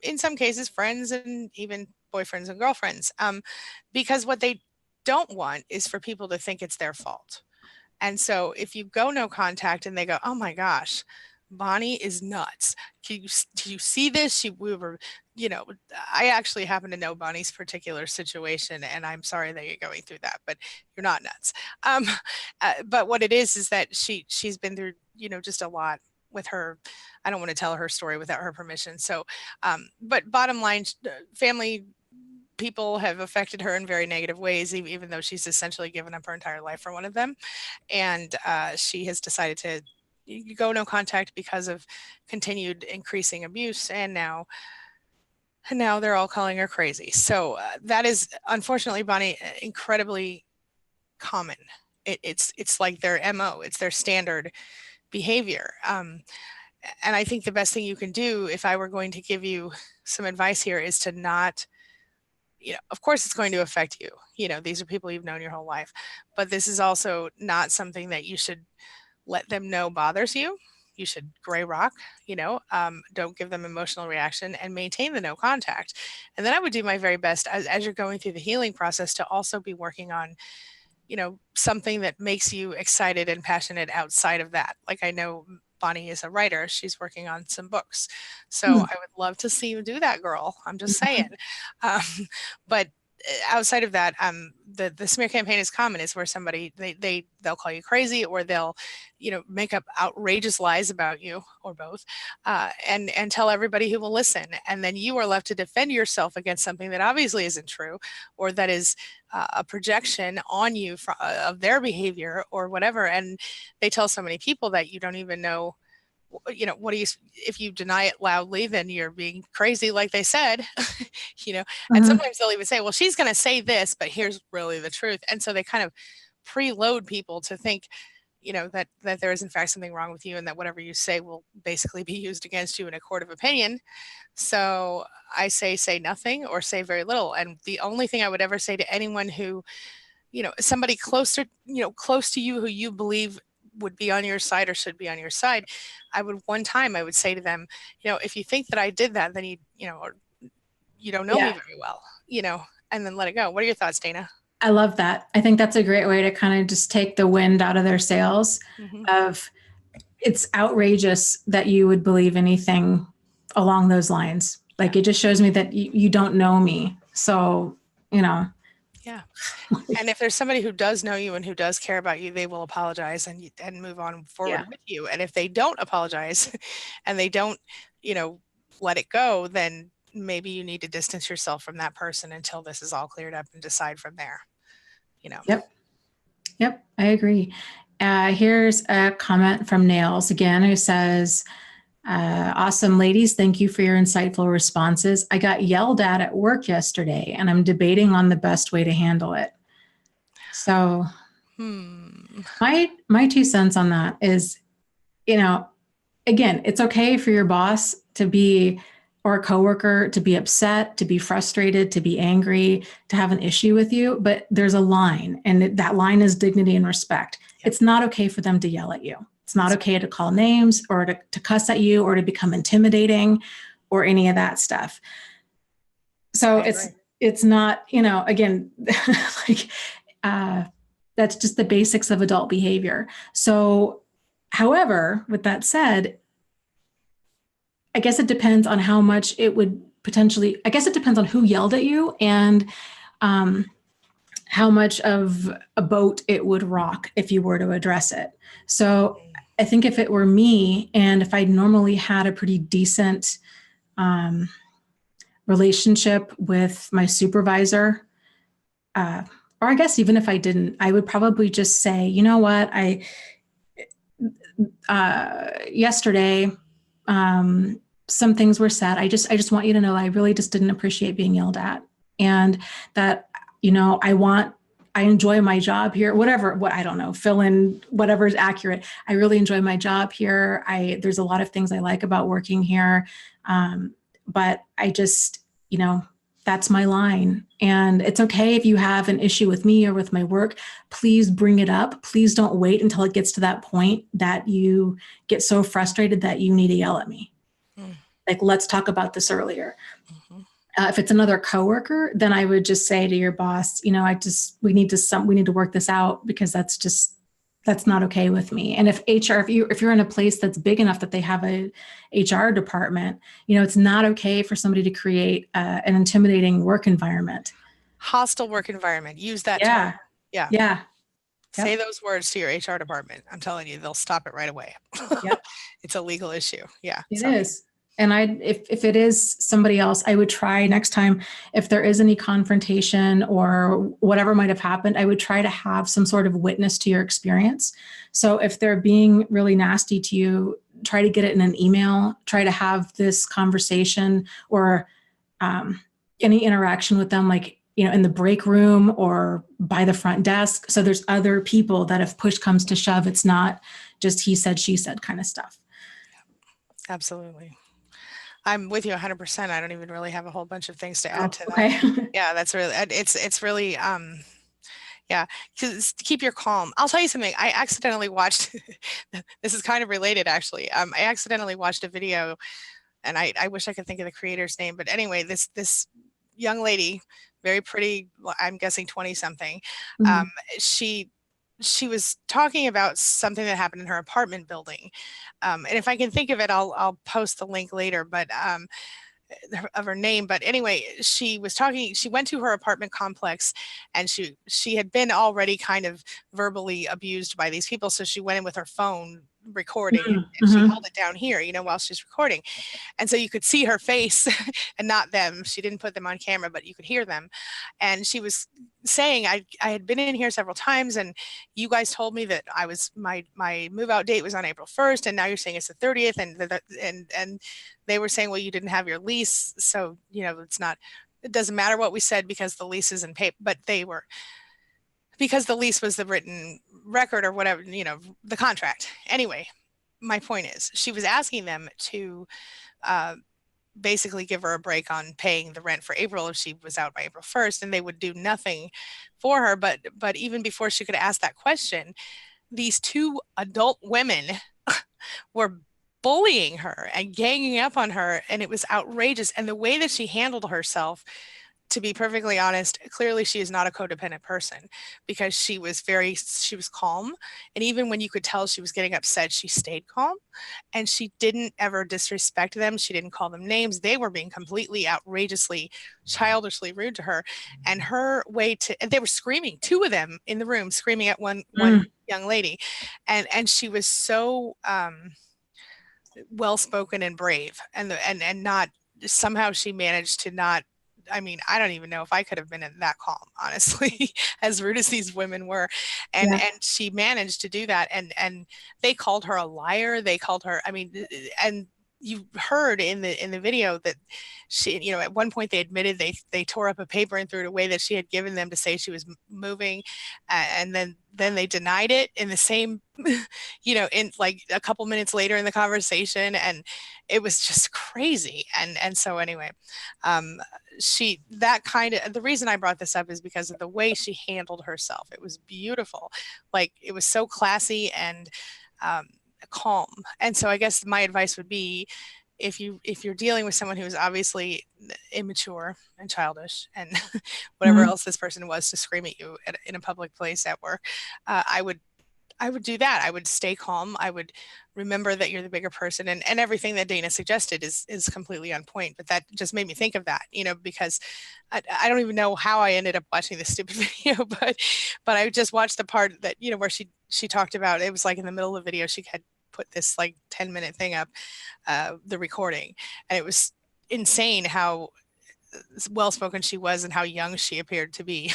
in some cases, friends and even boyfriends and girlfriends. Because what they don't want is for people to think it's their fault. And so if you go no contact and they go, oh my gosh, Bonnie is nuts. Do you see this? We were, I actually happen to know Bonnie's particular situation, and I'm sorry that you're going through that, but you're not nuts. But what it is that she's been through, just a lot with her. I don't want to tell her story without her permission. So, but bottom line, family people have affected her in very negative ways, even though she's essentially given up her entire life for one of them. And she has decided to go no contact because of continued increasing abuse. And now they're all calling her crazy. So that is, unfortunately, Bonnie, incredibly common. It's like their MO, it's their standard behavior. And I think the best thing you can do, if I were going to give you some advice here, is to not, of course it's going to affect you. These are people you've known your whole life, but this is also not something that you should let them know bothers you. You should gray rock, don't give them emotional reaction and maintain the no contact. And then I would do my very best as you're going through the healing process to also be working on, something that makes you excited and passionate outside of that. Like, I know Bonnie is a writer. She's working on some books. So I would love to see you do that, girl. I'm just saying. But outside of that, the smear campaign is common. Is where somebody, they'll call you crazy, or they'll, make up outrageous lies about you, or both, and tell everybody who will listen. And then you are left to defend yourself against something that obviously isn't true, or that is a projection on you of their behavior or whatever. And they tell so many people that you don't even know, what do you, if you deny it loudly, then you're being crazy, like they said, and sometimes they'll even say, well, she's going to say this, but here's really the truth. And so they kind of preload people to think, that there is in fact something wrong with you, and that whatever you say will basically be used against you in a court of opinion. So I say nothing or say very little. And the only thing I would ever say to anyone who, somebody close to you who you believe would be on your side or should be on your side, I would say to them, if you think that I did that, then or you don't know me very well, and then let it go. What are your thoughts, Dana? I love that. I think that's a great way to kind of just take the wind out of their sails. Of, it's outrageous that you would believe anything along those lines. Like, it just shows me that you don't know me. So, Yeah. And if there's somebody who does know you and who does care about you, they will apologize and move on forward with you. And if they don't apologize and they don't, let it go, then maybe you need to distance yourself from that person until this is all cleared up and decide from there. Yep. I agree. Here's a comment from Nails again, who says, awesome ladies, thank you for your insightful responses. I got yelled at work yesterday, and I'm debating on the best way to handle it. So my 2 cents on that is, again, it's okay for your boss to be, or a coworker to be upset, to be frustrated, to be angry, to have an issue with you, but there's a line, and that line is dignity and respect. It's not okay for them to yell at you. It's not okay to call names, or to cuss at you, or to become intimidating, or any of that stuff. So it's not, again, like, that's just the basics of adult behavior. So, however, with that said, I guess it depends on how much it would potentially, I guess it depends on who yelled at you, and how much of a boat it would rock if you were to address it. So I think if it were me, and if I normally had a pretty decent relationship with my supervisor, or I guess even if I didn't, I would probably just say, you know what, yesterday, some things were said. I just want you to know I really just didn't appreciate being yelled at, and that, I enjoy my job here, I don't know, fill in whatever is accurate. I really enjoy my job here. There's a lot of things I like about working here. But I just, that's my line. And it's okay if you have an issue with me or with my work, please bring it up. Please don't wait until it gets to that point that you get so frustrated that you need to yell at me. Mm. Like, let's talk about this earlier. Mm-hmm. If it's another coworker, then I would just say to your boss, we need to work this out, because that's not okay with me. And if you're in a place that's big enough that they have a HR department, it's not okay for somebody to create an intimidating work environment. Hostile work environment. Use that Yeah. term. Yeah. Yeah. Say Yep. those words to your HR department. I'm telling you, they'll stop it right away. Yep. It's a legal issue. Yeah. It Sorry. is. And if it is somebody else, I would try next time, if there is any confrontation or whatever might have happened, I would try to have some sort of witness to your experience. So if they're being really nasty to you, try to get it in an email, try to have this conversation or any interaction with them, like, in the break room or by the front desk. So there's other people that if push comes to shove, it's not just he said, she said kind of stuff. Absolutely. I'm with you 100%. I don't even really have a whole bunch of things to add to that. Okay. Yeah, that's really, it's really, yeah, because keep your calm. I'll tell you something. I accidentally watched, this is kind of related actually. I accidentally watched a video, and I wish I could think of the creator's name, but anyway, this young lady, very pretty, I'm guessing 20 something. Mhm. She was talking about something that happened in her apartment building. And if I can think of it, I'll post the link later, but of her name. But anyway, she went to her apartment complex, and she had been already kind of verbally abused by these people. So she went in with her phone recording, and she held it down here, while she's recording. And so you could see her face and not them. She didn't put them on camera, but you could hear them. And she was saying, I had been in here several times, and you guys told me that my move out date was on April 1st, and now you're saying it's the 30th, and they were saying, well, you didn't have your lease, so it doesn't matter what we said because the lease is in paper, but because the lease was the written record or whatever, the contract. Anyway, my point is, she was asking them to basically give her a break on paying the rent for April if she was out by April 1st, and they would do nothing for her. But even before she could ask that question, these two adult women were bullying her and ganging up on her, and it was outrageous. And the way that she handled herself, to be perfectly honest, clearly she is not a codependent person, because she was calm. And even when you could tell she was getting upset, she stayed calm, and she didn't ever disrespect them. She didn't call them names. They were being completely outrageously, childishly rude to her. And and they were screaming, two of them in the room screaming at one young lady. And she was so well-spoken and brave, and not, somehow she managed to not, I don't even know if I could have been that calm, honestly, as rude as these women were. And she managed to do that. And they called her a liar. They called her, and you heard in the video that she, at one point they admitted they tore up a paper and threw it away that she had given them to say she was moving. And then they denied it in the same, in like a couple minutes later in the conversation. And it was just crazy. And so anyway, the reason I brought this up is because of the way she handled herself. It was beautiful. Like, it was so classy and calm. And so I guess my advice would be, if you're dealing with someone who is obviously immature and childish and whatever else this person was to scream at you in a public place at work, I would do that. I would stay calm. I would remember that you're the bigger person, and everything that Dana suggested is completely on point. But that just made me think of that, because I don't even know how I ended up watching this stupid video, but I just watched the part that, where she talked about, it was like in the middle of the video, she had put this like 10-minute thing up, the recording. And it was insane how well-spoken she was and how young she appeared to be.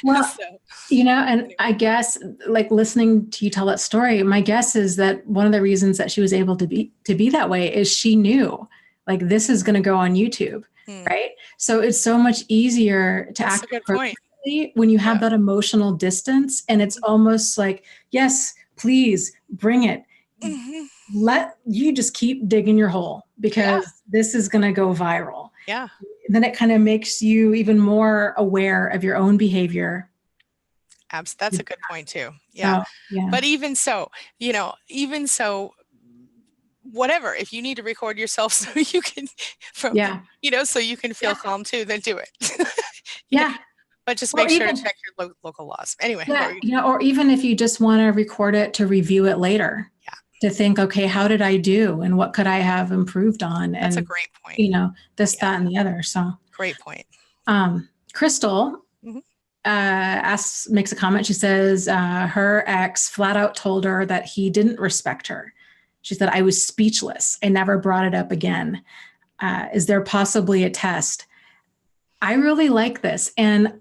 Well, So, and anyway. I guess like listening to you tell that story, my guess is that one of the reasons that she was able to be that way is she knew like this is going to go on YouTube, right? So it's so much easier to That's act a good point. appropriately when you have that emotional distance, and it's almost like, yes, please bring it. Let you just keep digging your hole because this is going to go viral. Yeah. Then it kind of makes you even more aware of your own behavior. That's a good point too. Yeah. So, yeah. But even so, whatever, if you need to record yourself so you can so you can feel calm too, then do it. But just make sure to check your local laws. Anyway. Or even if you just want to record it to review it later. To think, okay, how did I do? And what could I have improved on? And that's a great point. This, that, and the other. So great point. Crystal makes a comment. She says her ex flat out told her that he didn't respect her. She said, I was speechless. I never brought it up again. Is there possibly a test? I really like this. And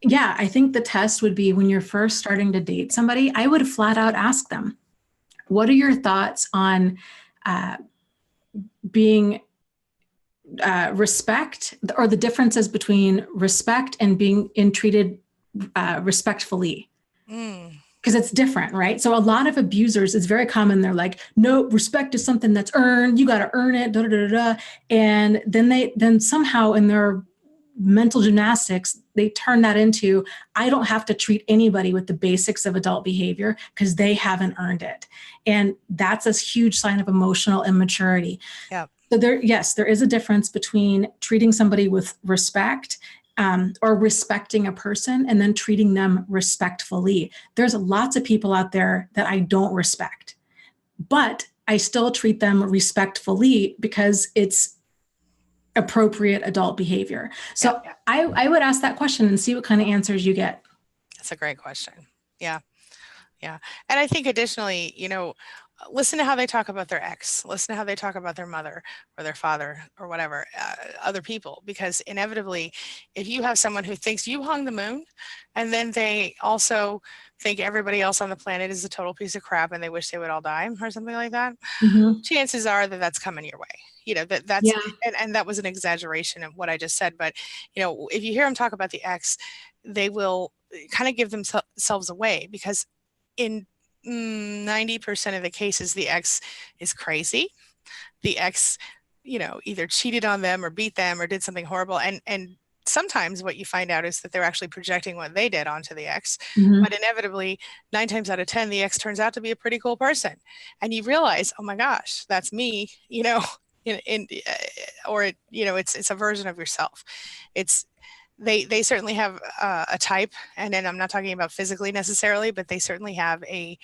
yeah, I think the test would be when you're first starting to date somebody, I would flat out ask them, what are your thoughts on being respect, or the differences between respect and being treated respectfully? Because it's different, right? So a lot of abusers, it's very common. They're like, no, respect is something that's earned. You got to earn it. Da, da, da, da. And then somehow in their mental gymnastics, they turn that into, I don't have to treat anybody with the basics of adult behavior because they haven't earned it. And that's a huge sign of emotional immaturity. Yeah. So there is a difference between treating somebody with respect or respecting a person and then treating them respectfully. There's lots of people out there that I don't respect, but I still treat them respectfully because it's appropriate adult behavior. So I would ask that question and see what kind of answers you get. That's a great question. Yeah. Yeah. And I think additionally, listen to how they talk about their ex, listen to how they talk about their mother or their father or whatever, other people, because inevitably, if you have someone who thinks you hung the moon and then they also think everybody else on the planet is a total piece of crap and they wish they would all die or something like that, chances are that that's coming your way. And that was an exaggeration of what I just said. But, if you hear them talk about the ex, they will kind of give themselves away because in 90% of the cases, the ex is crazy. The ex, either cheated on them or beat them or did something horrible. And sometimes what you find out is that they're actually projecting what they did onto the ex. But inevitably, 9 times out of 10, the ex turns out to be a pretty cool person. And you realize, oh my gosh, that's me, it's a version of yourself. They certainly have a type, and then I'm not talking about physically necessarily, but they certainly have an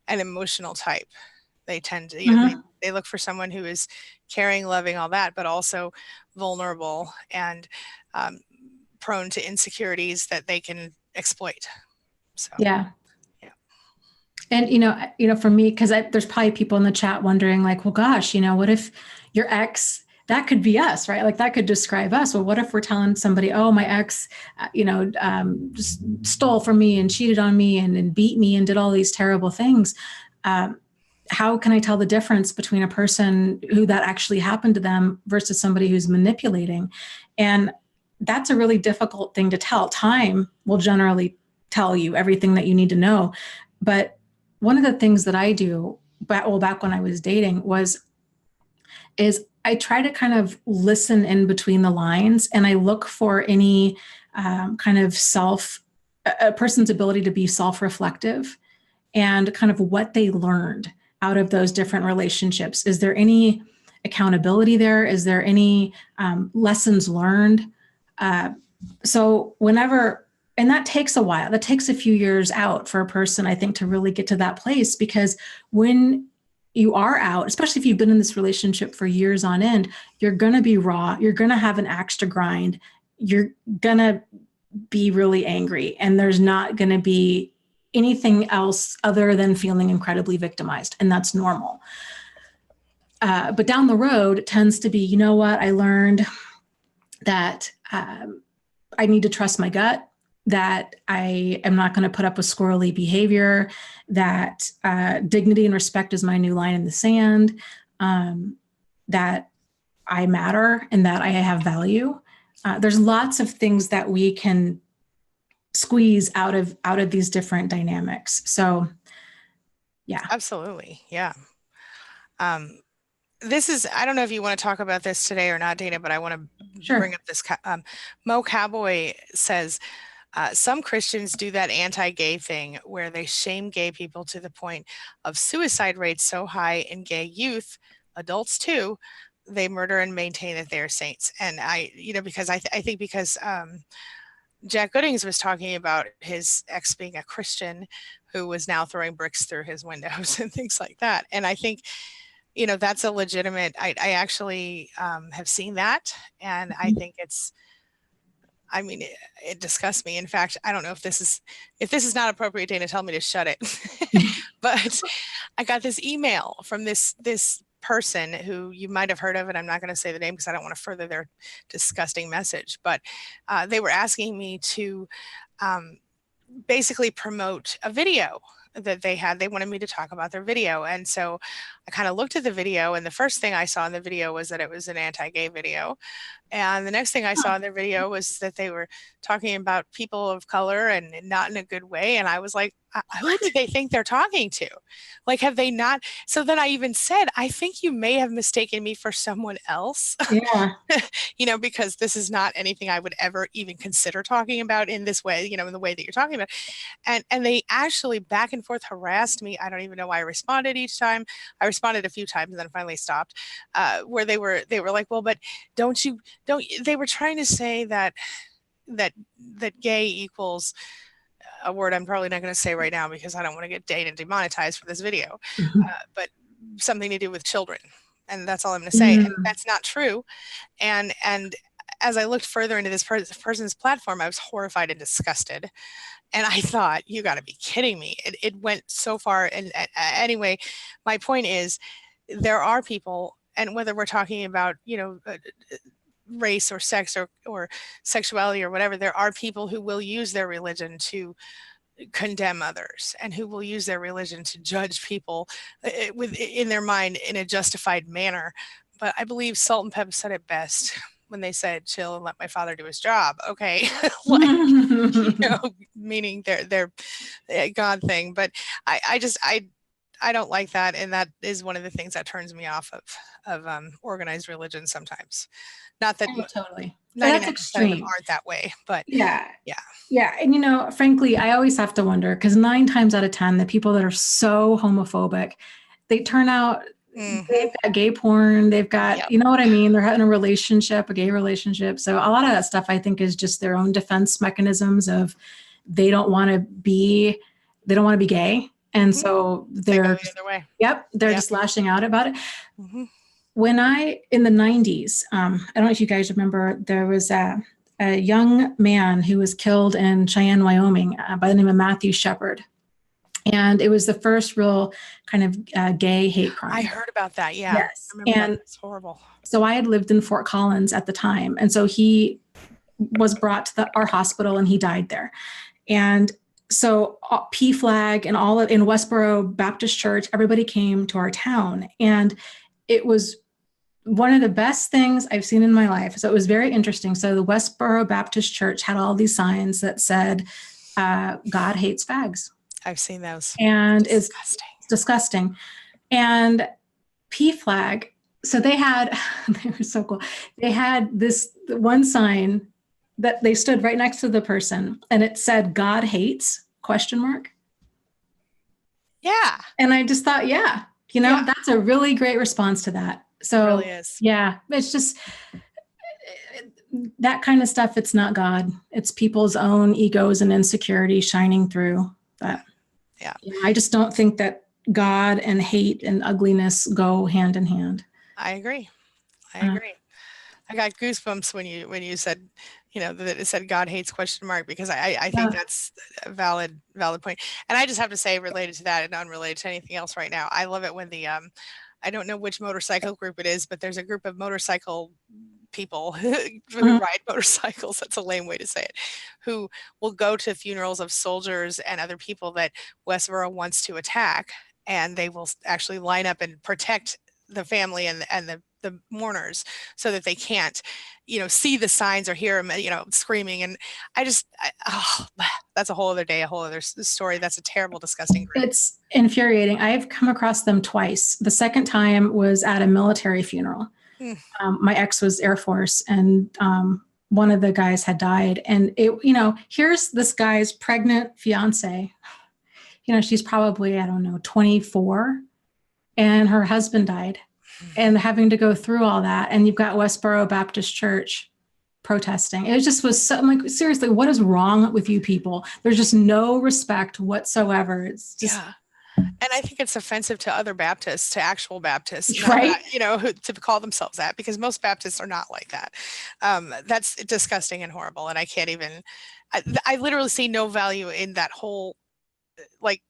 emotional type. They tend to, they look for someone who is caring, loving, all that, but also vulnerable and prone to insecurities that they can exploit. So yeah. And for me, because there's probably people in the chat wondering, like, well, gosh, what if your ex? That could be us, right? Like that could describe us. Well, what if we're telling somebody, oh, my ex, just stole from me and cheated on me and beat me and did all these terrible things. How can I tell the difference between a person who that actually happened to them versus somebody who's manipulating? And that's a really difficult thing to tell. Time will generally tell you everything that you need to know. But one of the things that I do, back when I was dating, is I try to kind of listen in between the lines, and I look for any kind of a person's ability to be self-reflective and kind of what they learned out of those different relationships. Is there any accountability there? Is there any lessons learned? So whenever, and that takes a while, that takes a few years out for a person, I think, to really get to that place, because when you are out, especially if you've been in this relationship for years on end, you're going to be raw. You're going to have an axe to grind. You're going to be really angry, and there's not going to be anything else other than feeling incredibly victimized. And that's normal. But down the road, it tends to be, you know what, I learned that I need to trust my gut, that I am not going to put up with squirrely behavior, that dignity and respect is my new line in the sand, that I matter and that I have value. There's lots of things that we can squeeze out of these different dynamics. So, yeah. Absolutely. Yeah. This is, I don't know if you want to talk about this today or not, Dana, but I want to bring up this. Mo Cowboy says, some Christians do that anti-gay thing where they shame gay people to the point of suicide rates so high in gay youth, adults too, they murder and maintain that they're saints. And because I think because Jack Goodings was talking about his ex being a Christian who was now throwing bricks through his windows and things like that. And I think, that's a legitimate, I actually have seen that. And I think it disgusts me. In fact, I don't know if this is not appropriate, Dana, tell me to shut it. But I got this email from this person who you might have heard of, and I'm not going to say the name because I don't want to further their disgusting message, but they were asking me to basically promote a video that they had. They wanted me to talk about their video. And so I kind of looked at the video, and the first thing I saw in the video was that it was an anti-gay video. And the next thing I saw in their video was that they were talking about people of color and not in a good way. And I was like, who do they think they're talking to? Like, have they not? So then I even said, I think you may have mistaken me for someone else. Yeah. Because this is not anything I would ever even consider talking about in this way, in the way that you're talking about. And they actually back and forth harassed me. I don't even know why I responded each time. I responded a few times and then finally stopped, where they were like, well, but they were trying to say that gay equals a word I'm probably not going to say right now because I don't want to get dated and demonetized for this video, but something to do with children. And that's all I'm going to say. And that's not true. And as I looked further into this person's platform, I was horrified and disgusted. And I thought, you got to be kidding me. It went so far. And anyway, my point is, there are people, and whether we're talking about, race or sex or sexuality or whatever, there are people who will use their religion to condemn others and who will use their religion to judge people in their mind in a justified manner. But I believe Salt and Pep said it best when they said, chill and let my father do his job. Okay. Meaning their God thing. But I don't like that. And that is one of the things that turns me off of organized religion sometimes. Not that totally. 99% That's of extreme. them aren't that way, but yeah. And frankly, I always have to wonder, because 9 times out of 10, the people that are so homophobic, they turn out they've got gay porn, they've got, you know what I mean? They're having a gay relationship. So a lot of that stuff I think is just their own defense mechanisms of they don't want to be gay. And so they're the other way. They're just lashing out about it. When in the 90s, I don't know if you guys remember, there was a young man who was killed in Cheyenne, Wyoming, by the name of Matthew Shepard. And it was the first real kind of gay hate crime. I heard about that. Yeah. Yes. And it's horrible. So I had lived in Fort Collins at the time. And so he was brought to our hospital and he died there. And so PFLAG and all in Westboro Baptist Church, everybody came to our town. And it was one of the best things I've seen in my life. So it was very interesting. So the Westboro Baptist Church had all these signs that said, God hates fags. I've seen those. And it's disgusting. And PFLAG, so they were so cool. They had this one sign that they stood right next to the person and it said, God hates, ? Yeah. And I just thought, that's a really great response to that. So, it really is. Yeah, it's just that kind of stuff. It's not God. It's people's own egos and insecurities shining through. But I just don't think that God and hate and ugliness go hand in hand. I agree. I got goosebumps when you said, that it said God hates ? Because I think Yeah. that's a valid point. And I just have to say, related to that and unrelated to anything else right now, I love it when I don't know which motorcycle group it is, but there's a group of motorcycle people who Mhm. ride motorcycles. That's a lame way to say it, who will go to funerals of soldiers and other people that Westboro wants to attack, and they will actually line up and protect the family and the mourners so that they can't, see the signs or hear them, screaming. And that's a whole other day, a whole other story. That's a terrible, disgusting group. It's infuriating. I've come across them twice. The second time was at a military funeral. Mm. My ex was Air Force, and one of the guys had died. And here's this guy's pregnant fiance. She's probably, I don't know, 24, and her husband died, and having to go through all that. And you've got Westboro Baptist Church protesting. It just was so, I'm like, seriously, what is wrong with you people? There's just no respect whatsoever. It's just, yeah. And I think it's offensive to other Baptists, to actual Baptists, right? To call themselves that, because most Baptists are not like that. That's disgusting and horrible. And I can't even, I literally see no value in that whole, like,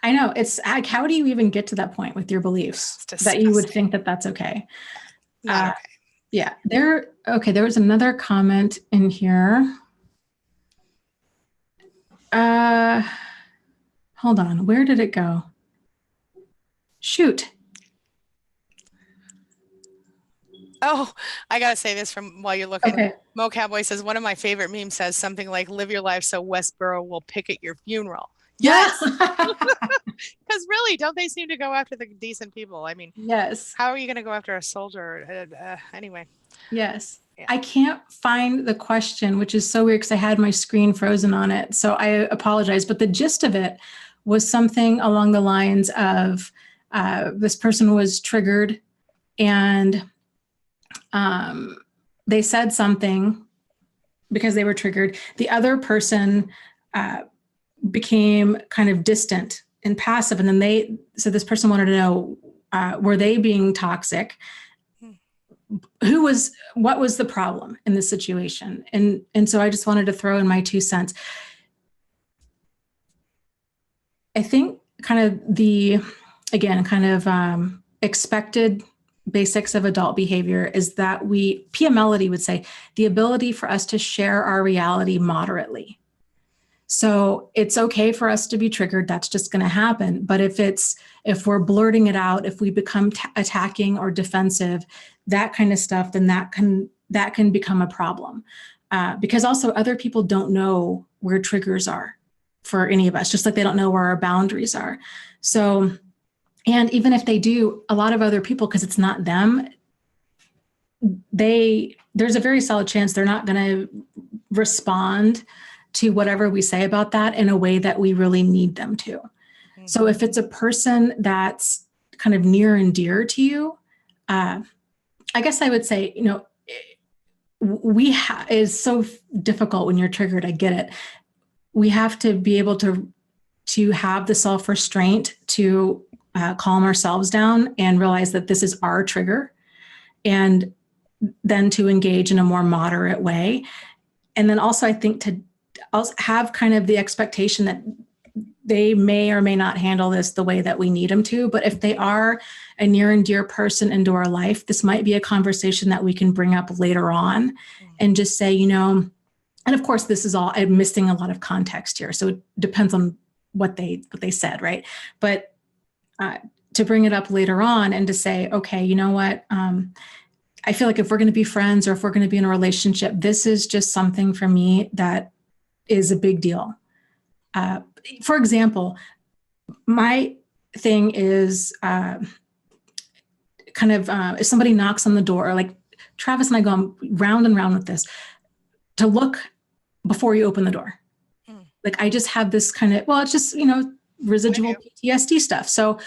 I know. It's like, how do you even get to that point with your beliefs that you would think that that's okay? Not okay. Yeah. There was another comment in here. Hold on. Where did it go? Shoot. Oh, I got to say this from while you're looking. Okay. Mo Cowboy says, one of my favorite memes says something like, live your life so Westboro will picket your funeral. Yes. Because really, don't they seem to go after the decent people? I mean, yes. How are you going to go after a soldier? Anyway. Yes. Yeah. I can't find the question, which is so weird because I had my screen frozen on it. So I apologize. But the gist of it was something along the lines of this person was triggered, and they said something because they were triggered. The other person became kind of distant and passive. And then so this person wanted to know, were they being toxic? What was the problem in this situation? And so I just wanted to throw in my 2 cents. I think kind of expected basics of adult behavior is that Pia Melody would say, the ability for us to share our reality moderately. So it's okay for us to be triggered. That's just going to happen. But if we're blurting it out, if we become attacking or defensive, that kind of stuff, then that can become a problem. Because also other people don't know where triggers are for any of us, just like they don't know where our boundaries are. So, and even if they do, a lot of other people, because it's not them, there's a very solid chance they're not going to respond to whatever we say about that in a way that we really need them to. Mm-hmm. So if it's a person that's kind of near and dear to you, I guess I would say, is so difficult when you're triggered. I get it. We have to be able to have the self-restraint to calm ourselves down and realize that this is our trigger, and then to engage in a more moderate way. And then also, I think to also have kind of the expectation that they may or may not handle this the way that we need them to. But if they are a near and dear person into our life, this might be a conversation that we can bring up later on and just say, and of course, this is all, I'm missing a lot of context here. So it depends on what they said, right? But to bring it up later on and to say, okay, you know what? I feel like if we're going to be friends or if we're going to be in a relationship, this is just something for me that is a big deal. For example, my thing is if somebody knocks on the door, or like Travis and I go round and round with this, to look before you open the door. Like I just have this kind of, it's just, residual PTSD stuff. So,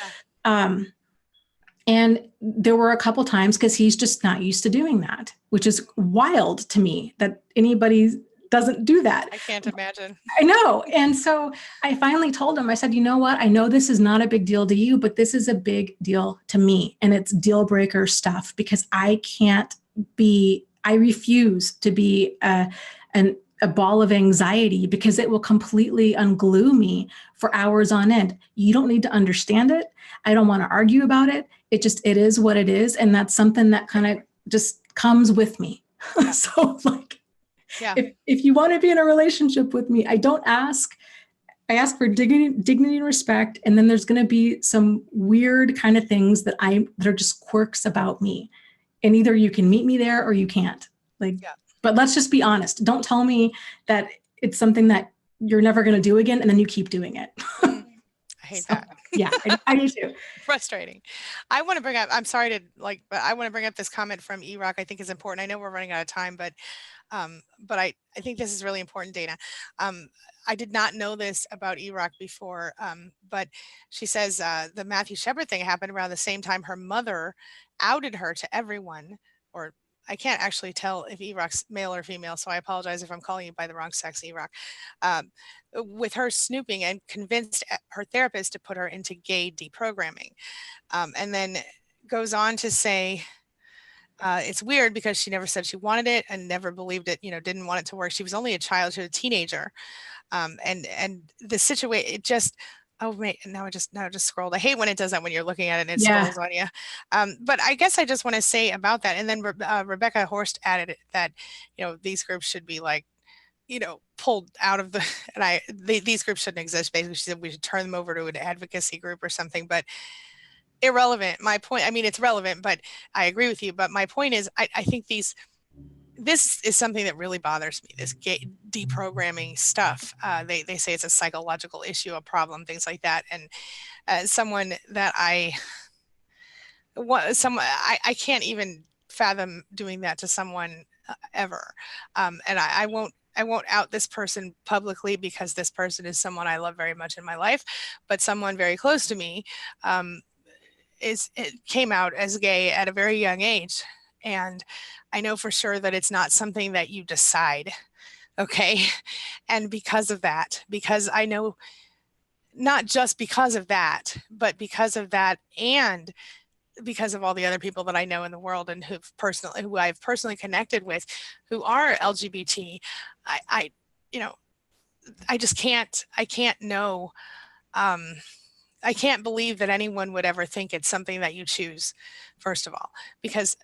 and there were a couple times because he's just not used to doing that, which is wild to me that anybody doesn't do that. I can't imagine. I know. And so I finally told him, I said, you know what? I know this is not a big deal to you, but this is a big deal to me. And it's deal breaker stuff because I can't be I refuse to be a ball of anxiety because it will completely unglue me for hours on end. You don't need to understand it. I don't want to argue about it. It is what it is. And that's something that kind of just comes with me. Yeah. So like, Yeah. if you want to be in a relationship with me, I don't ask. I ask for dignity and respect. And then there's going to be some weird kind of things that are just quirks about me. And either you can meet me there or you can't. Like, Yeah. But let's just be honest. Don't tell me that it's something that you're never going to do again, and then you keep doing it. I hate that. Yeah, I do too. Frustrating. I want to bring up, I'm sorry to but I want to bring up this comment from E-Rock I think is important. I know we're running out of time, but I think this is really important, Dana. I did not know this about E-Rock before, but she says the Matthew Shepard thing happened around the same time her mother outed her to everyone, or I can't actually tell if E-Rock's male or female, so I apologize if I'm calling you by the wrong sex, E-Rock, with her snooping and convinced her therapist to put her into gay deprogramming. And then goes on to say, it's weird because she never said she wanted it and never believed it, didn't want it to work. She was only a child, she was a teenager. And the situation, it just, oh wait, now it just scrolled. I hate when it does that when you're looking at it and it scrolls on you. But I guess I just want to say about that. And then Rebecca Horst added that, these groups should be like, pulled out of the, and these groups shouldn't exist. Basically, she said we should turn them over to an advocacy group or something, but irrelevant. My point, I mean, it's relevant, but I agree with you. But my point is, I think this is something that really bothers me, this gay deprogramming stuff. They say it's a psychological issue, a problem, things like that. And as someone that I can't even fathom doing that to someone ever. And I won't out this person publicly because this person is someone I love very much in my life, but someone very close to me it came out as gay at a very young age. And I know for sure that it's not something that you decide. Okay. And because of that, because I know not just because of that, but because of that, and because of all the other people that I know in the world and who I've personally connected with who are LGBT, I just can't, I can't believe that anyone would ever think it's something that you choose, first of all, because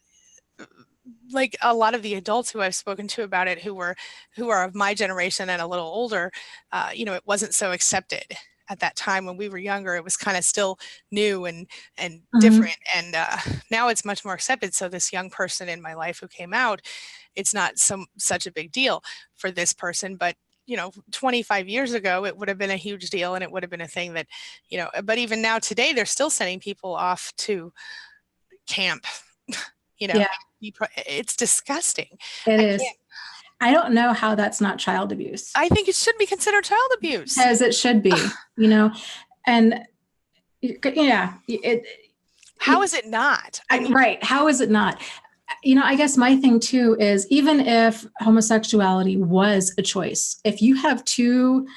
like a lot of the adults who I've spoken to about it, who are of my generation and a little older, it wasn't so accepted at that time. When we were younger, it was kind of still new and different. And now it's much more accepted. So this young person in my life who came out, it's not such a big deal for this person, but 25 years ago, it would have been a huge deal, and it would have been a thing that, but even now today, they're still sending people off to camp, Yeah. It's disgusting. It is. I don't know how that's not child abuse. I think it should be considered child abuse. As it should be, and yeah. How is it not? Right. How is it not? I guess my thing too is, even if homosexuality was a choice, if you have two,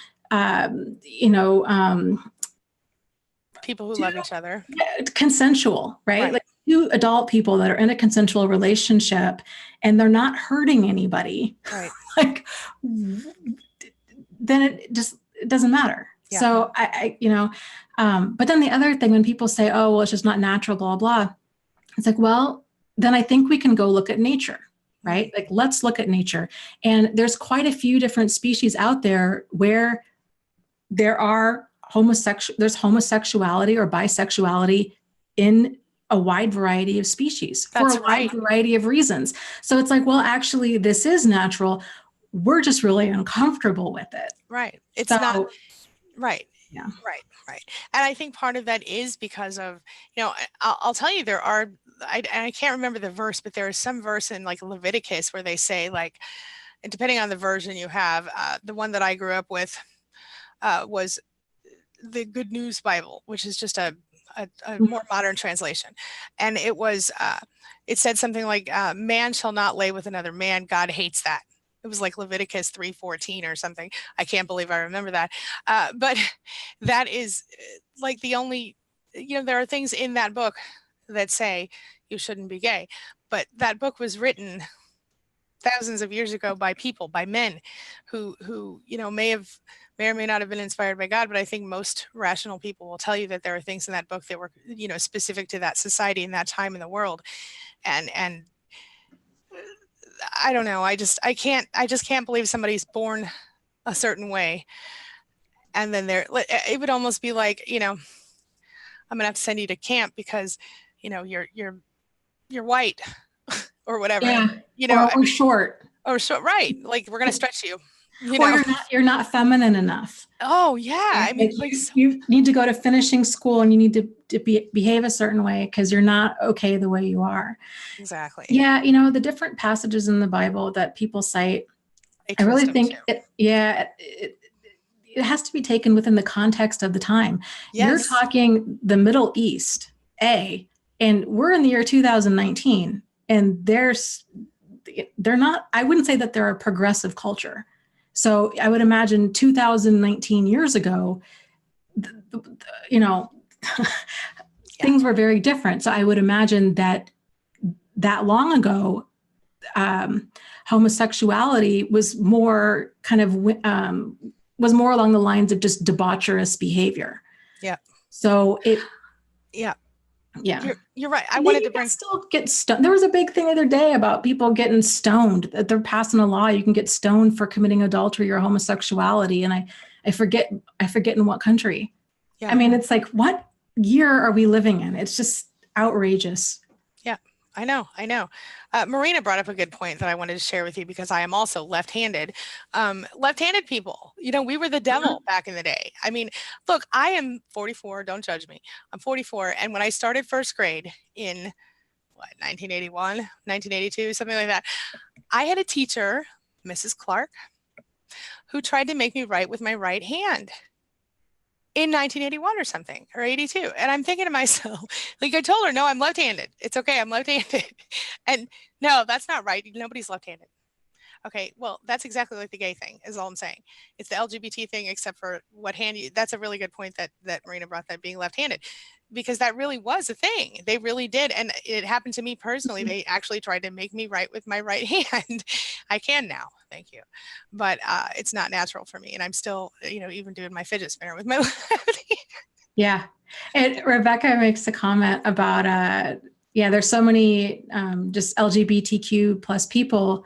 people who love each other, consensual, right? Like two adult people that are in a consensual relationship and they're not hurting anybody, right? Like, then it doesn't matter. Yeah. So but then the other thing, when people say, oh, well, it's just not natural, blah, blah. It's like, well, then I think we can go look at nature, right? Like, let's look at nature. And there's quite a few different species out there where there's homosexuality or bisexuality in a wide variety of species. That's for a wide variety of reasons. So it's like, well, actually, this is natural. We're just really uncomfortable with it. Right. It's not right. Yeah. Right. And I think part of that is because of, I'll tell you, there are, I can't remember the verse, but there is some verse in like Leviticus where they say, like, depending on the version you have, the one that I grew up with was the Good News Bible, which is just a more modern translation. And it was, it said something like, man shall not lay with another man. God hates that. It was like Leviticus 3:14 or something. I can't believe I remember that. But that is like the only, there are things in that book that say you shouldn't be gay. But that book was written thousands of years ago by people, by men who, may or may not have been inspired by God, but I think most rational people will tell you that there are things in that book that were, specific to that society and that time in the world. And I don't know. I just can't believe somebody's born a certain way. And then it would almost be like, I'm gonna have to send you to camp because, you're white or whatever. Yeah. Or short. Or short, right? Like we're gonna stretch you. Or you're not feminine enough. Oh yeah, I mean, you need to go to finishing school and you need to behave a certain way because you're not okay the way you are. Exactly. Yeah, the different passages in the Bible that people cite, I really think it has to be taken within the context of the time. Yes. You're talking the Middle East, and we're in the year 2019, and they're not. I wouldn't say that they're a progressive culture. So I would imagine 2019 years ago, things were very different. So I would imagine that long ago, homosexuality was more kind of was more along the lines of just debaucherous behavior. Yeah. So Yeah. You're right. I and wanted to still get stoned. There was a big thing the other day about people getting stoned, that they're passing a law. You can get stoned for committing adultery or homosexuality. And I forget in what country. Yeah. I mean, it's like, what year are we living in? It's just outrageous. Yeah, I know. Marina brought up a good point that I wanted to share with you because I am also left-handed. Left-handed people, we were the devil back in the day. I mean, look, I am 44. Don't judge me. I'm 44. And when I started first grade in 1981, 1982, something like that, I had a teacher, Mrs. Clark, who tried to make me write with my right hand in 1981 or something, or 82. And I'm thinking to myself, like, I told her, no, I'm left-handed. It's okay. I'm left-handed. And no, that's not right. Nobody's left-handed. Okay. Well, that's exactly like the gay thing is all I'm saying. It's the LGBT thing, except for what hand you, that's a really good point that Marina brought, that being left-handed, because that really was a thing. They really did. And it happened to me personally. They actually tried to make me write with my right hand. I can now. Thank you. But it's not natural for me. And I'm still, even doing my fidget spinner with my left hand. Yeah. And Rebecca makes a comment about, there's so many just LGBTQ plus people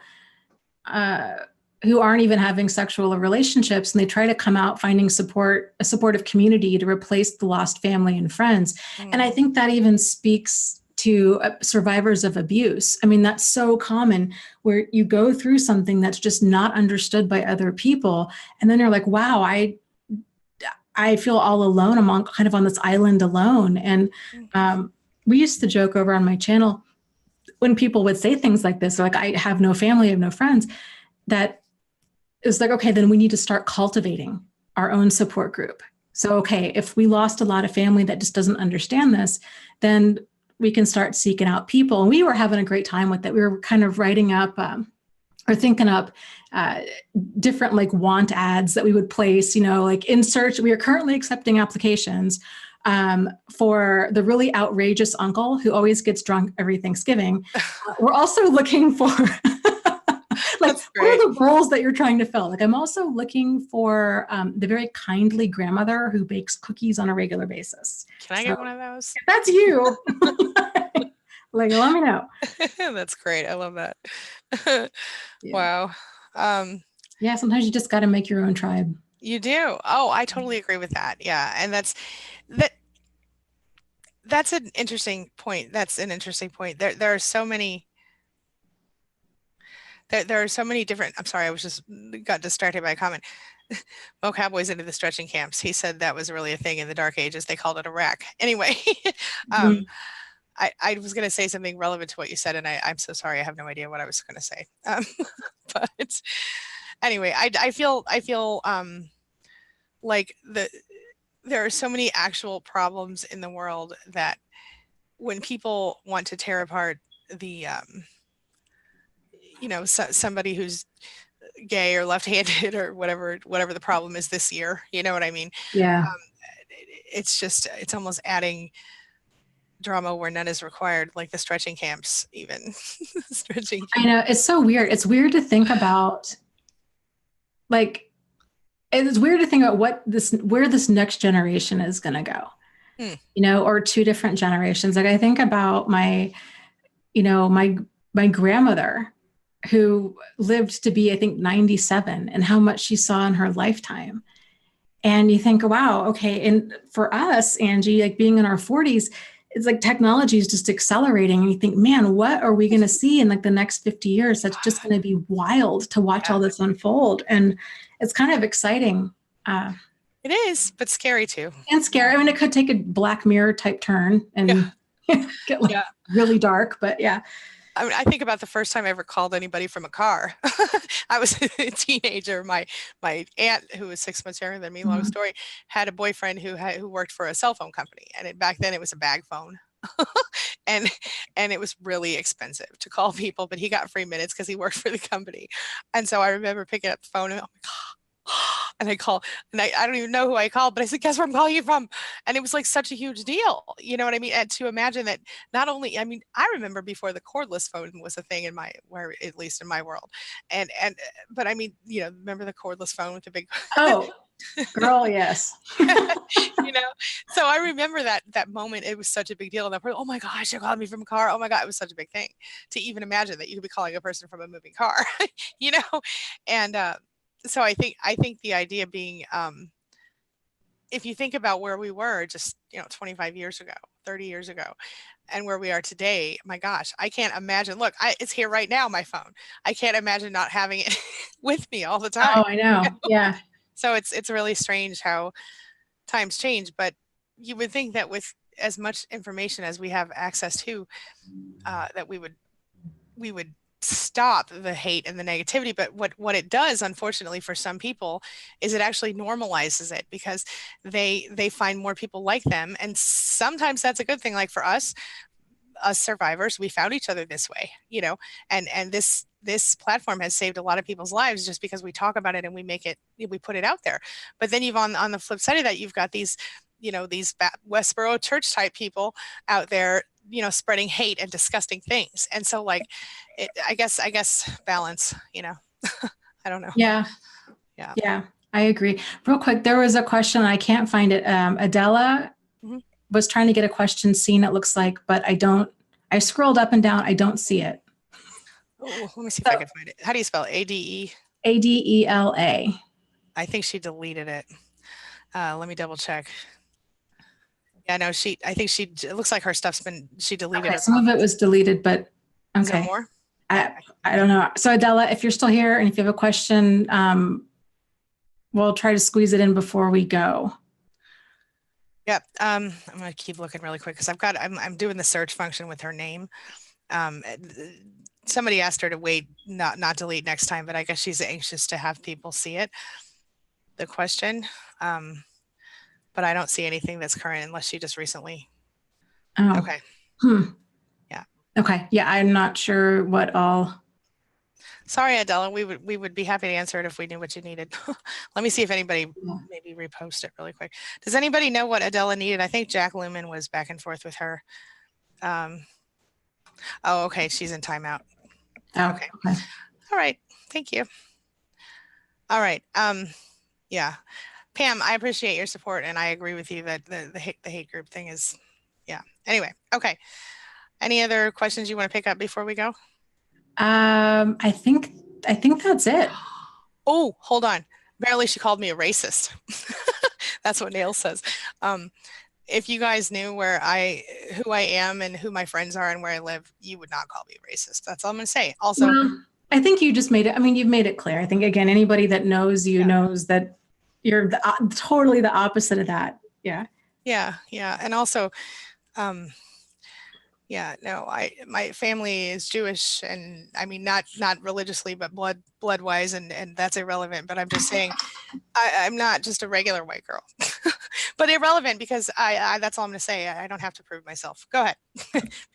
who aren't even having sexual relationships, and they try to come out finding a supportive community to replace the lost family and friends. And I think that even speaks to survivors of abuse. I mean, that's so common, where you go through something that's just not understood by other people. And then you're like, wow, I feel all alone. I'm kind of on this island alone. And we used to joke over on my channel when people would say things like this, like, I have no family, I have no friends, that it's like, okay, then we need to start cultivating our own support group. So, okay, if we lost a lot of family that just doesn't understand this, then we can start seeking out people. And we were having a great time with it. We were kind of writing up or thinking up different like want ads that we would place, like in search. We are currently accepting applications for the really outrageous uncle who always gets drunk every Thanksgiving. We're also looking for like, what are the roles that you're trying to fill? Like, I'm also looking for the very kindly grandmother who bakes cookies on a regular basis. Can I get one of those? If that's you. Like, let me know. That's great. I love that. Wow. Yeah, sometimes you just got to make your own tribe. You do. Oh, I totally agree with that. Yeah. And that's an interesting point. There are so many different, I'm sorry, I was just got distracted by a comment. Mo Cowboy's into the stretching camps. He said that was really a thing in the dark ages. They called it a rack. Anyway, I was going to say something relevant to what you said, and I'm so sorry. I have no idea what I was going to say. But anyway, I feel like there are so many actual problems in the world that when people want to tear apart the somebody who's gay or left-handed or whatever the problem is this year, you know what I mean? Yeah. It's almost adding drama where none is required, like the stretching camps, even stretching I camp. know, it's so weird. It's weird to think about, like, it's weird to think about where this next generation is going to go, Hmm. or two different generations. Like I think about my grandmother who lived to be, I think, 97, and how much she saw in her lifetime. And you think, wow, okay. And for us, Angie, like being in our 40s, it's like technology is just accelerating. And you think, man, what are we going to see in like the next 50 years? That's just going to be wild to watch all this unfold. And it's kind of exciting. It is, but scary too. And scary. I mean, it could take a Black Mirror type turn and get like really dark, but yeah. I mean, I think about the first time I ever called anybody from a car. I was a teenager. My aunt, who was 6 months younger than me, long story, had a boyfriend who worked for a cell phone company, and back then it was a bag phone, and it was really expensive to call people, but he got free minutes because he worked for the company, and so I remember picking up the phone and, oh my God. And I call, and I don't even know who I called, but I said, guess where I'm calling you from? And it was like such a huge deal. You know what I mean? And to imagine that not only, I mean, I remember before the cordless phone was a thing at least in my world. But I mean, remember the cordless phone with the big. Oh, girl, yes. So I remember that moment. It was such a big deal. And oh my gosh, you called me from a car. Oh my God, it was such a big thing to even imagine that you could be calling a person from a moving car, and, so I think the idea being, if you think about where we were just 25 years ago, 30 years ago, and where we are today, my gosh, I can't imagine. Look, it's here right now, my phone. I can't imagine not having it with me all the time. Oh, I know. Yeah. So it's really strange how times change, but you would think that with as much information as we have access to, that we would stop the hate and the negativity. But what it does, unfortunately, for some people is it actually normalizes it because they find more people like them. And sometimes that's a good thing. Like for us survivors, we found each other this way, and this platform has saved a lot of people's lives just because we talk about it and we put it out there. But then you've on the flip side of that, you've got these Westboro church type people out there, spreading hate and disgusting things. And so I guess balance, I don't know. Yeah. I agree. Real quick, there was a question, I can't find it. Adela was trying to get a question seen, it looks like, but I scrolled up and down, I don't see it. Oh, let me see if I can find it. How do you spell it? ADE? ADELA. I think she deleted it. Let me double check. Yeah, no, it looks like her stuff's she deleted it. Some of it was deleted, but okay. Is there more? I don't know. So Adela, if you're still here and if you have a question, we'll try to squeeze it in before we go. Yep. I'm going to keep looking really quick because I'm doing the search function with her name. Somebody asked her to wait, not delete next time, but I guess she's anxious to have people see it. The question. But I don't see anything that's current unless she just recently. Oh. Okay. Yeah. Okay. Yeah. I'm not sure what all. Sorry, Adela. We would be happy to answer it if we knew what you needed. Let me see if anybody maybe repost it really quick. Does anybody know what Adela needed? I think Jack Lumen was back and forth with her. Oh, okay. She's in timeout. Oh, okay. All right. Thank you. All right. Yeah. Pam, I appreciate your support, and I agree with you that the hate group thing is, yeah. Anyway, okay. Any other questions you want to pick up before we go? I think that's it. Oh, hold on. Apparently she called me a racist. That's what Nail says. If you guys knew who I am and who my friends are and where I live, you would not call me a racist. That's all I'm going to say. Also, I think you just made it. I mean, you've made it clear. I think, again, anybody that knows you knows that you're totally the opposite of that. Yeah. Yeah. Yeah. And also, yeah, no, my family is Jewish, and I mean, not religiously, but blood wise, and that's irrelevant. But I'm just saying, I'm not just a regular white girl, but irrelevant because I that's all I'm going to say. I don't have to prove myself. Go ahead.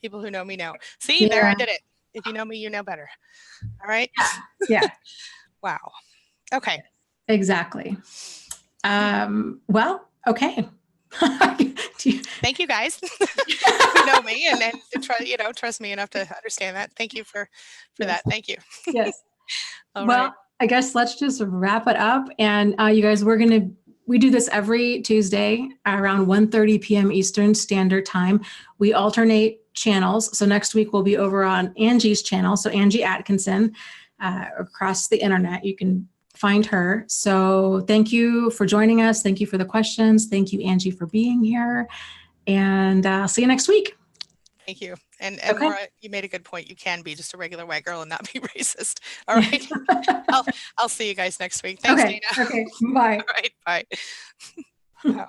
People who know me know. See, there, I did it. If you know me, you know better. All right. Yeah. Wow. Okay. Exactly. Well, okay. Do you- Thank you guys. You know me and trust me enough to understand that. Thank you for yes, that. Thank you. yes. All Well, right. I guess let's just wrap it up. And you guys, we do this every Tuesday around 1:30 p.m. Eastern Standard Time. We alternate channels. So next week we'll be over on Angie's channel. So Angie Atkinson, across the internet, you can find her. So thank you for joining us. Thank you for the questions. Thank you, Angie, for being here. And see you next week. Thank you. And Okay. Laura, you made a good point. You can be just a regular white girl and not be racist. All right. I'll see you guys next week. Thanks, Okay. Dana. Okay. Bye. All right. Bye. Wow.